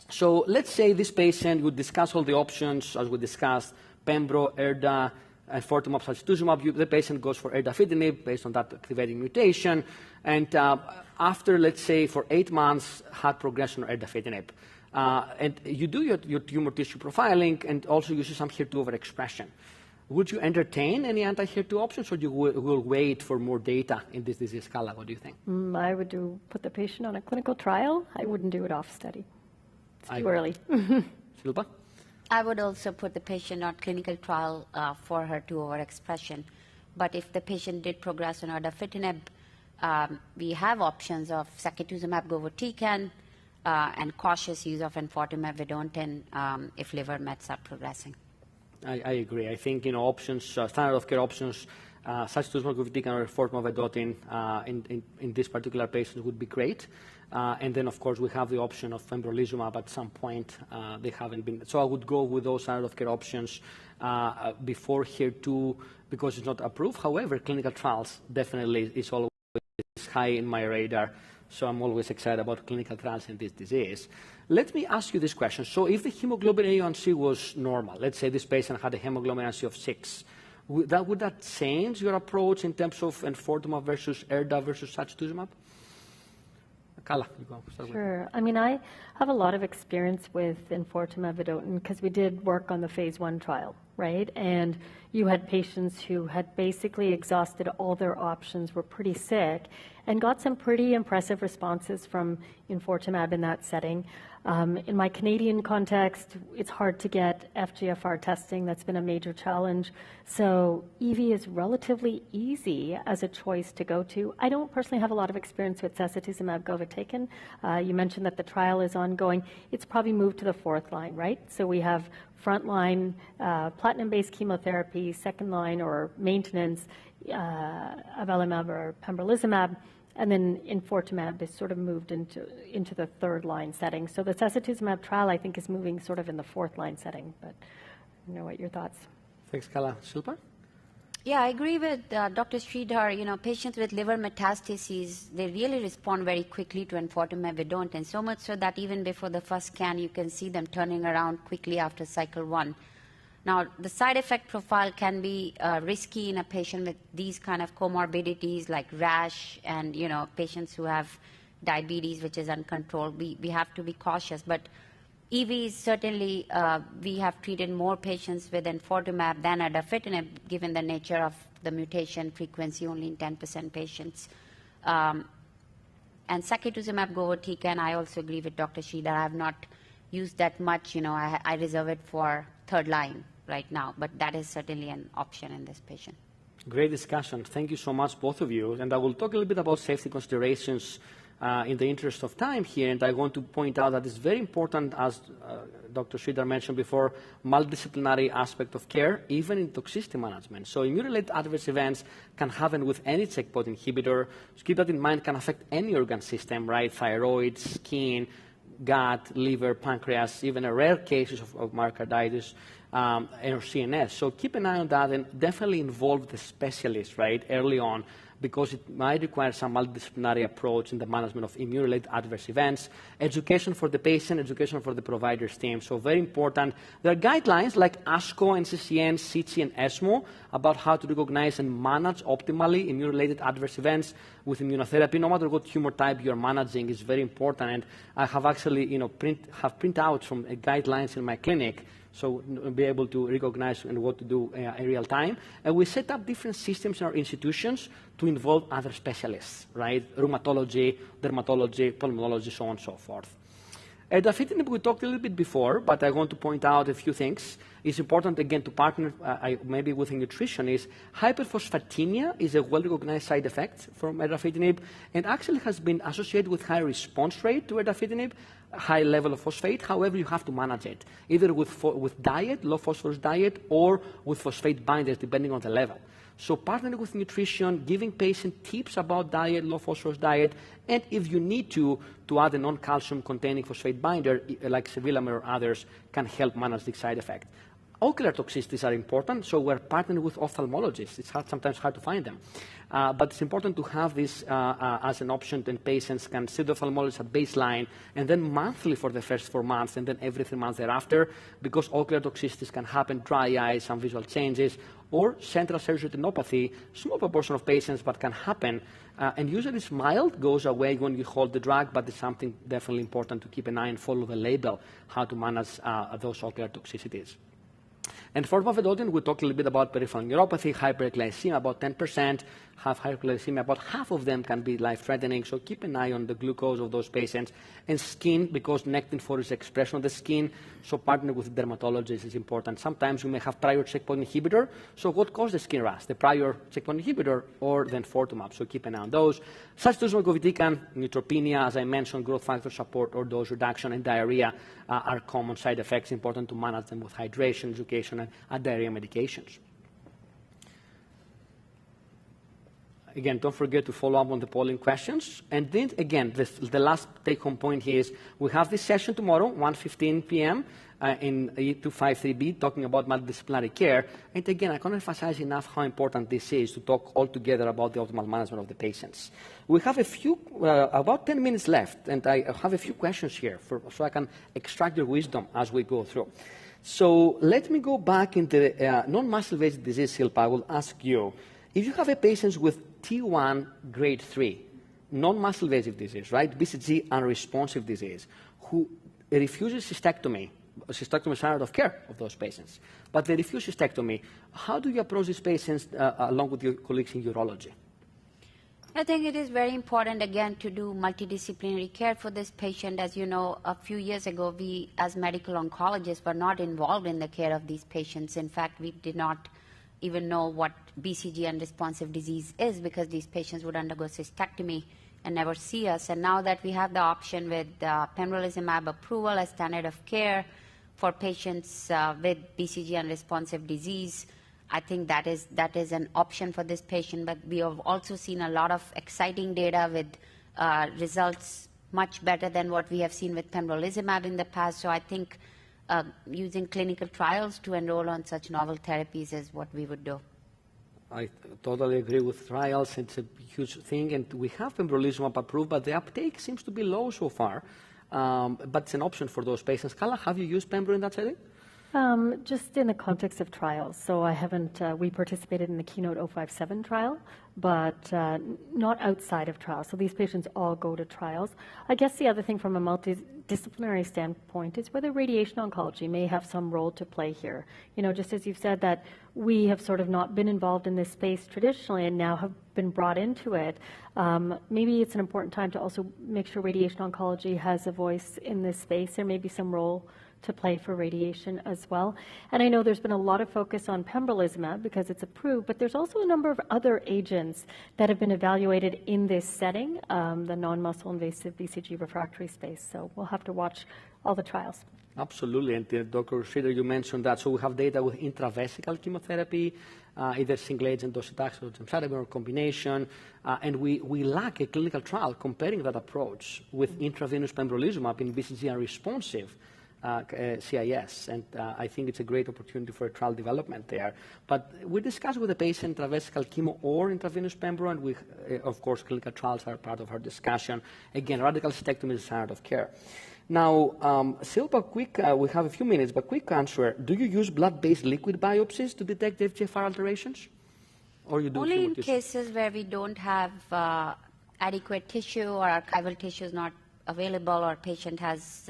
So let's say this patient would discuss all the options, as we discussed, pembro, erda, enfortumab, sacituzumab. The patient goes for erdafitinib based on that activating mutation, and after, let's say, for 8 months, had progression on erdafitinib. And you do your tumor tissue profiling and also use some HER2 overexpression. Would you entertain any anti-HER2 options, or you will wait for more data in this disease, Kala? What do you think? I would put the patient on a clinical trial. I wouldn't do it off study. It's too early. Silpa? I would also put the patient on clinical trial for HER2 overexpression. But if the patient did progress on erdafitinib, we have options of sacituzumab govitecan, and cautious use of enfortumab vedotin if liver mets are progressing. I agree. I think options, standard of care options, sacituzumab govitecan or enfortumab vedotin in this particular patient would be great. And then, of course, we have the option of pembrolizumab at some point. They haven't been. So I would go with those standard of care options before HER2 because it's not approved. However, clinical trials definitely is always high in my radar. So I'm always excited about clinical trials in this disease. Let me ask you this question. So if the hemoglobin A1C was normal, let's say this patient had a hemoglobin A1C of 6, would that change your approach in terms of enfortumab versus erda versus sacituzumab? Kala, you go. Sure. I mean, I have a lot of experience with enfortumab vedotin because we did work on the phase 1 trial right? And you had patients who had basically exhausted all their options, were pretty sick, and got some pretty impressive responses from enfortumab in that setting. In my Canadian context, it's hard to get FGFR testing. That's been a major challenge. So EV is relatively easy as a choice to go to. I don't personally have a lot of experience with sacituzumab govitecan. You mentioned that the trial is ongoing. It's probably moved to the fourth line, right? So we have frontline platinum-based chemotherapy, second line or maintenance, avelumab or pembrolizumab, and then enfortumab is sort of moved into the third line setting. So the sacituzumab trial, I think, is moving sort of in the fourth line setting, but I don't know what your thoughts. Thanks, Kala. Shilpa? Yeah, I agree with Dr. Sridhar. You know, patients with liver metastases, they really respond very quickly to enfortumab vedotin, and so much so that even before the first scan, you can see them turning around quickly after cycle 1. Now, the side effect profile can be risky in a patient with these kind of comorbidities like rash and, you know, patients who have diabetes, which is uncontrolled. We have to be cautious. But EV is certainly, we have treated more patients with enfortumab than adafitinib, given the nature of the mutation frequency only in 10% patients. And sacituzumab govitecan, I also agree with Dr. Sridhar. I have not used that much. You know, I reserve it for third line right now, but that is certainly an option in this patient. Great discussion. Thank you so much, both of you. And I will talk a little bit about safety considerations in the interest of time here. And I want to point out that it's very important, as Dr. Sridhar mentioned before, multidisciplinary aspect of care, even in toxicity management. So immune-related adverse events can happen with any checkpoint inhibitor. So keep that in mind, can affect any organ system, right? Thyroid, skin, gut, liver, pancreas, even a rare cases of myocarditis or CNS. So keep an eye on that and definitely involve the specialist, right, early on, because it might require some multidisciplinary approach in the management of immune-related adverse events, education for the patient, education for the provider's team. So very important. There are guidelines like ASCO, NCCN, CICI, and ESMO about how to recognize and manage optimally immune-related adverse events with immunotherapy. No matter what tumor type you're managing is very important. And I have actually, have printouts from guidelines in my clinic, so be able to recognize and what to do in real time. And we set up different systems in our institutions to involve other specialists, right? Rheumatology, dermatology, pulmonology, so on and so forth. Dafitinib, we talked a little bit before, but I want to point out a few things. It's important, again, to partner maybe with a nutritionist. Hyperphosphatemia is a well-recognized side effect from dafitinib and actually has been associated with high response rate to dafitinib, high level of phosphate. However, you have to manage it, either with diet, low phosphorus diet, or with phosphate binders, depending on the level. So partnering with nutrition, giving patient tips about diet, low phosphorus diet, and if you need to add a non-calcium containing phosphate binder, like cevilamide or others, can help manage the side effect. Ocular toxicities are important, so we're partnering with ophthalmologists. It's sometimes hard to find them. But it's important to have this as an option, and patients can see the ophthalmologist at baseline, and then monthly for the first 4 months, and then every 3 months thereafter, because ocular toxicities can happen, dry eyes, some visual changes, or central sensory retinopathy, small proportion of patients, but can happen. And usually it's mild, goes away when you hold the drug, but it's something definitely important to keep an eye and follow the label, how to manage those ocular toxicities. And for vedotin, we talked a little bit about peripheral neuropathy, hyperglycemia, about 10% have hyperglycemia. About half of them can be life-threatening, so keep an eye on the glucose of those patients. And skin, because Nectin-4 is expression on the skin, so partner with dermatologists is important. Sometimes you may have prior checkpoint inhibitor, so what caused the skin rash? The prior checkpoint inhibitor or the enfortumab, so keep an eye on those. Sacituzumab govitecan, neutropenia, as I mentioned, growth factor support or dose reduction, and diarrhea are common side effects. Important to manage them with hydration, education, and diarrhea medications. Again, don't forget to follow up on the polling questions. And then, again, the last take-home point here is we have this session tomorrow, 1:15 p.m. In 8253B, talking about multidisciplinary care. And again, I can't emphasize enough how important this is to talk all together about the optimal management of the patients. We have about 10 minutes left, and I have a few questions here so I can extract your wisdom as we go through. So let me go back into non-muscle invasive disease, Silpa. I will ask you, if you have a patient with T1 grade 3, non-muscle invasive disease, right, BCG unresponsive disease, who refuses cystectomy cystectomy is standard of care of those patients. But they refuse cystectomy. How do you approach these patients along with your colleagues in urology? I think it is very important, again, to do multidisciplinary care for this patient. As you know, a few years ago, we, as medical oncologists, were not involved in the care of these patients. In fact, we did not even know what BCG unresponsive disease is because these patients would undergo cystectomy and never see us. And now that we have the option with pembrolizumab approval as standard of care for patients with BCG unresponsive disease, I think that is an option for this patient. But we have also seen a lot of exciting data with results much better than what we have seen with pembrolizumab in the past. So I think using clinical trials to enroll on such novel therapies is what we would do. I totally agree with trials. It's a huge thing. And we have pembrolizumab approved, but the uptake seems to be low so far. But it's an option for those patients. Kala, have you used pembro in that setting? Just in the context of trials. So I haven't, we participated in the KEYNOTE-057 trial, but not outside of trials. So these patients all go to trials. I guess the other thing from a multidisciplinary standpoint is whether radiation oncology may have some role to play here. You know, just as you've said that we have sort of not been involved in this space traditionally and now have been brought into it, maybe it's an important time to also make sure radiation oncology has a voice in this space. There may be some role to play for radiation as well. And I know there's been a lot of focus on pembrolizumab because it's approved, but there's also a number of other agents that have been evaluated in this setting, the non-muscle invasive BCG refractory space. So we'll have to watch all the trials. Absolutely, and Dr. Sridhar, you mentioned that. So we have data with intravesical chemotherapy, either single agent docetaxel or gemcitabine or combination, and we lack a clinical trial comparing that approach with intravenous pembrolizumab in BCG unresponsive CIS, and I think it's a great opportunity for a trial development there. But we discussed with the patient intravesical chemo or intravenous pembro, and we, of course, clinical trials are part of our discussion. Again, radical cystectomy is standard of care. Now, Silpa, quick, we have a few minutes, but quick answer. Do you use blood-based liquid biopsies to detect FGFR alterations? Or you do only in cases where we don't have adequate tissue or archival tissue is not available or patient has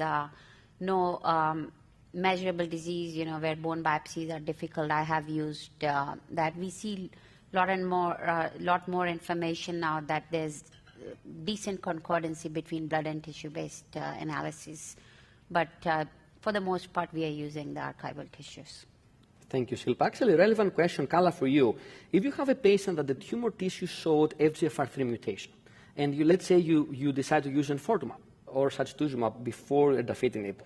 no measurable disease, you know, where bone biopsies are difficult. I have used that. We see lot more information now that there's decent concordancy between blood and tissue-based analysis. But for the most part, we are using the archival tissues. Thank you, Silpa. Actually, a relevant question, Kala, for you. If you have a patient that the tumor tissue showed FGFR3 mutation, and let's say you decide to use enfortumab or sacituzumab before erdafitinib,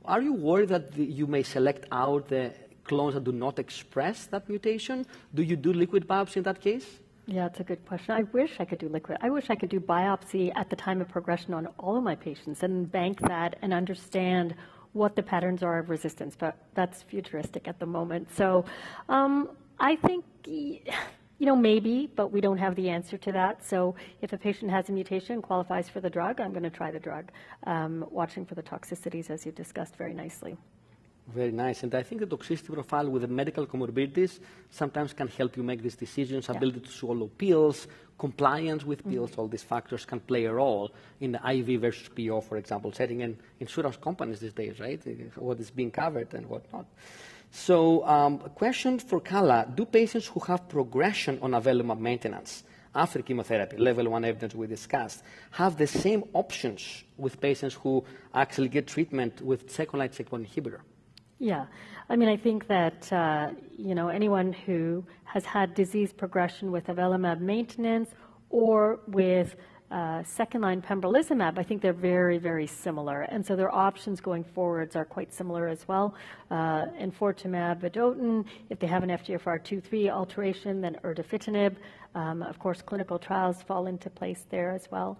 are you worried that you may select out the clones that do not express that mutation? Do you do liquid biopsy in that case? Yeah, it's a good question. I wish I could do liquid. I wish I could do biopsy at the time of progression on all of my patients and bank that and understand what the patterns are of resistance, but that's futuristic at the moment. So I think, you know, maybe, but we don't have the answer to that. So if a patient has a mutation and qualifies for the drug, I'm going to try the drug, watching for the toxicities, as you discussed very nicely. Very nice. And I think the toxicity profile with the medical comorbidities sometimes can help you make these decisions, ability to swallow pills, compliance with pills, all these factors can play a role in the IV versus PO, for example, setting in insurance companies these days, right? What is being covered and what not. So a question for Kala, do patients who have progression on avelumab maintenance after chemotherapy, level 1 evidence we discussed, have the same options with patients who actually get treatment with second-line checkpoint inhibitor? Yeah, I mean, I think that, you know, anyone who has had disease progression with avelumab maintenance or with second-line pembrolizumab, I think they're very, very similar. And so their options going forwards are quite similar as well. Enfortumab vedotin, if they have an FGFR2/3 alteration, then erdafitinib. Of course, clinical trials fall into place there as well.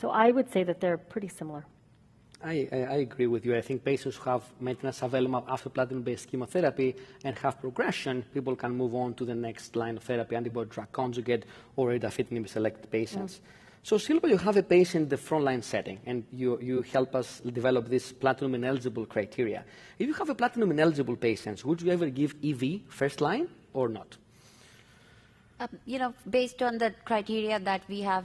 So I would say that they're pretty similar. I agree with you. I think patients who have maintenance avelumab after platinum-based chemotherapy and have progression, people can move on to the next line of therapy, antibody-drug conjugate or erdafitinib select patients. So, Silva, you have a patient in the frontline setting, and you help us develop this platinum-ineligible criteria. If you have a platinum-ineligible patient, would you ever give EV first line or not? You know, based on the criteria that we have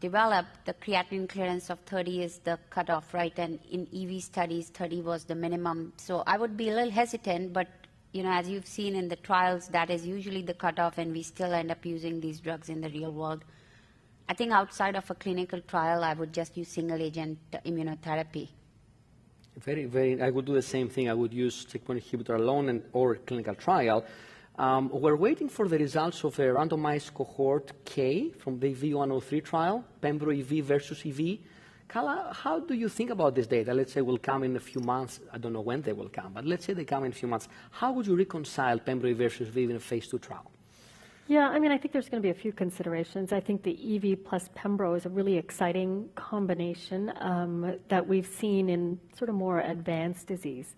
developed, the creatinine clearance of 30 is the cutoff, right? And in EV studies, 30 was the minimum. So I would be a little hesitant, but as you've seen in the trials, that is usually the cutoff, and we still end up using these drugs in the real world. I think outside of a clinical trial, I would just use single-agent immunotherapy. I would do the same thing. I would use checkpoint inhibitor alone or clinical trial. We're waiting for the results of a randomized cohort K from the EV-103 trial, Pembro EV versus EV. Kala, how do you think about this data? Let's say will come in a few months. I don't know when they will come, but let's say they come in a few months. How would you reconcile Pembro EV versus EV in a phase 2 trial? Yeah, I mean, I think there's going to be a few considerations. I think the EV plus Pembro is a really exciting combination that we've seen in sort of more advanced disease.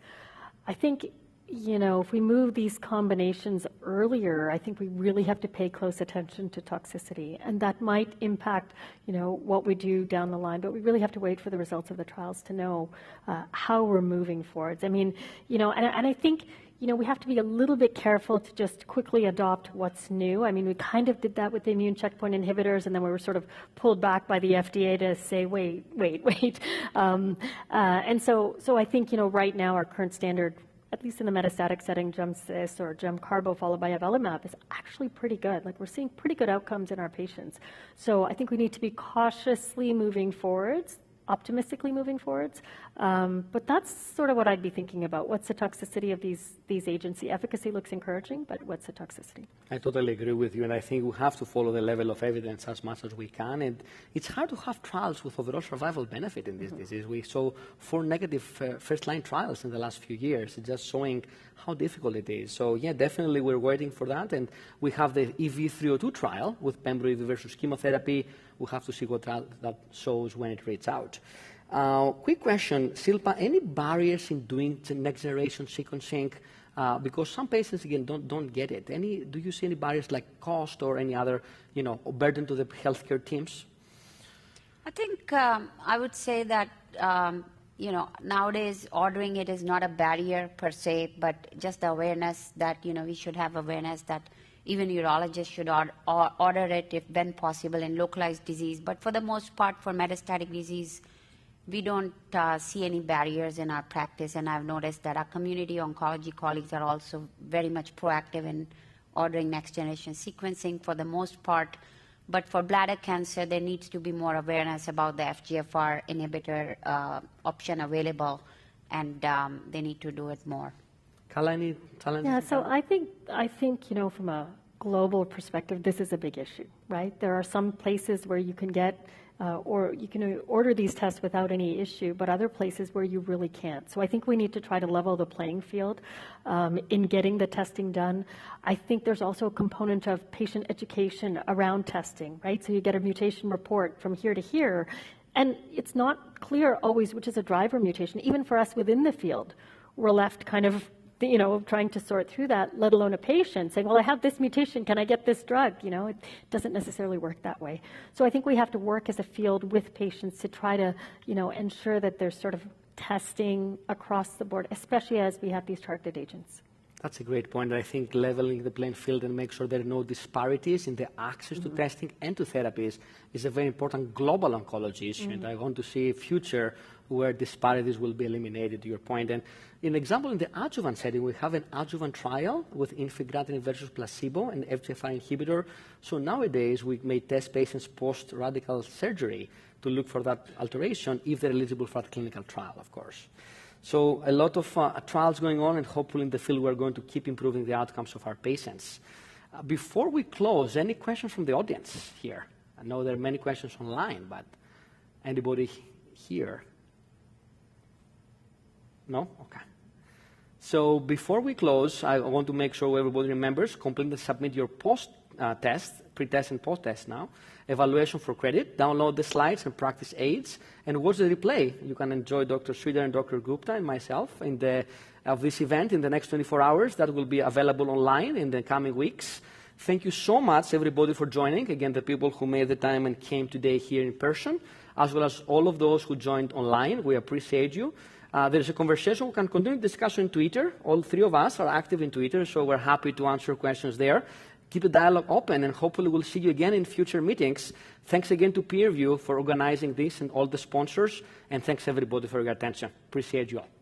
I think, if we move these combinations earlier, I think we really have to pay close attention to toxicity, and that might impact, what we do down the line, but we really have to wait for the results of the trials to know how we're moving forwards. I mean, and I think, we have to be a little bit careful to just quickly adopt what's new. I mean, we kind of did that with the immune checkpoint inhibitors, and then we were sort of pulled back by the FDA to say, wait. And so I think, right now our current standard, at least in the metastatic setting, Gem-Cis or Gem-Carbo followed by avelumab, is actually pretty good. Like, we're seeing pretty good outcomes in our patients. So I think we need to be cautiously moving forwards, optimistically moving forwards. But that's sort of what I'd be thinking about. What's the toxicity of these agents? The efficacy looks encouraging, but what's the toxicity? I totally agree with you, and I think we have to follow the level of evidence as much as we can. And it's hard to have trials with overall survival benefit in this disease. We saw 4 negative first-line trials in the last few years, just showing how difficult it is. So yeah, definitely we're waiting for that. And we have the EV-302 trial with Pembro EV versus chemotherapy. We'll have to see what that shows when it reads out. Quick question, Silpa, any barriers in doing the next generation sequencing? Because some patients, again, don't get it. Do you see any barriers like cost or any other, burden to the healthcare teams? I think I would say that, nowadays ordering it is not a barrier per se, but just the awareness that, we should have awareness that even urologists should order it if when possible in localized disease. But for the most part, for metastatic disease, we don't see any barriers in our practice. And I've noticed that our community oncology colleagues are also very much proactive in ordering next-generation sequencing for the most part. But for bladder cancer, there needs to be more awareness about the FGFR inhibitor option available, and they need to do it more. Kala, any challenges? Yeah, so I think from a global perspective, this is a big issue, right? There are some places where you can get or you can order these tests without any issue, but other places where you really can't. So I think we need to try to level the playing field in getting the testing done. I think there's also a component of patient education around testing, right? So you get a mutation report from here to here, and it's not clear always which is a driver mutation. Even for us within the field, we're left kind of trying to sort through that, let alone a patient saying, well, I have this mutation, can I get this drug? It doesn't necessarily work that way. So I think we have to work as a field with patients to try to, ensure that there's sort of testing across the board, especially as we have these targeted agents. That's a great point. I think leveling the playing field and make sure there are no disparities in the access to testing and to therapies is a very important global oncology issue. And I want to see a future where disparities will be eliminated, to your point. And in example, in the adjuvant setting, we have an adjuvant trial with infigratinib versus placebo, an FGFR inhibitor. So nowadays, we may test patients post-radical surgery to look for that alteration if they're eligible for a clinical trial, of course. So a lot of trials going on, and hopefully in the field we're going to keep improving the outcomes of our patients. Before we close, any questions from the audience here? I know there are many questions online, but anybody here? No? Okay. So before we close, I want to make sure everybody remembers, complete and submit your post-test, pre-test and post-test now, evaluation for credit, download the slides and practice aids, and watch the replay. You can enjoy Dr. Sridhar and Dr. Gupta and myself of this event in the next 24 hours. That will be available online in the coming weeks. Thank you so much, everybody, for joining. Again, the people who made the time and came today here in person, as well as all of those who joined online. We appreciate you. There's a conversation. We can continue discussion on Twitter. All three of us are active in Twitter, so we're happy to answer questions there. keep the dialogue open, and hopefully we'll see you again in future meetings. Thanks again to PeerView for organizing this and all the sponsors, and thanks everybody for your attention. Appreciate you all.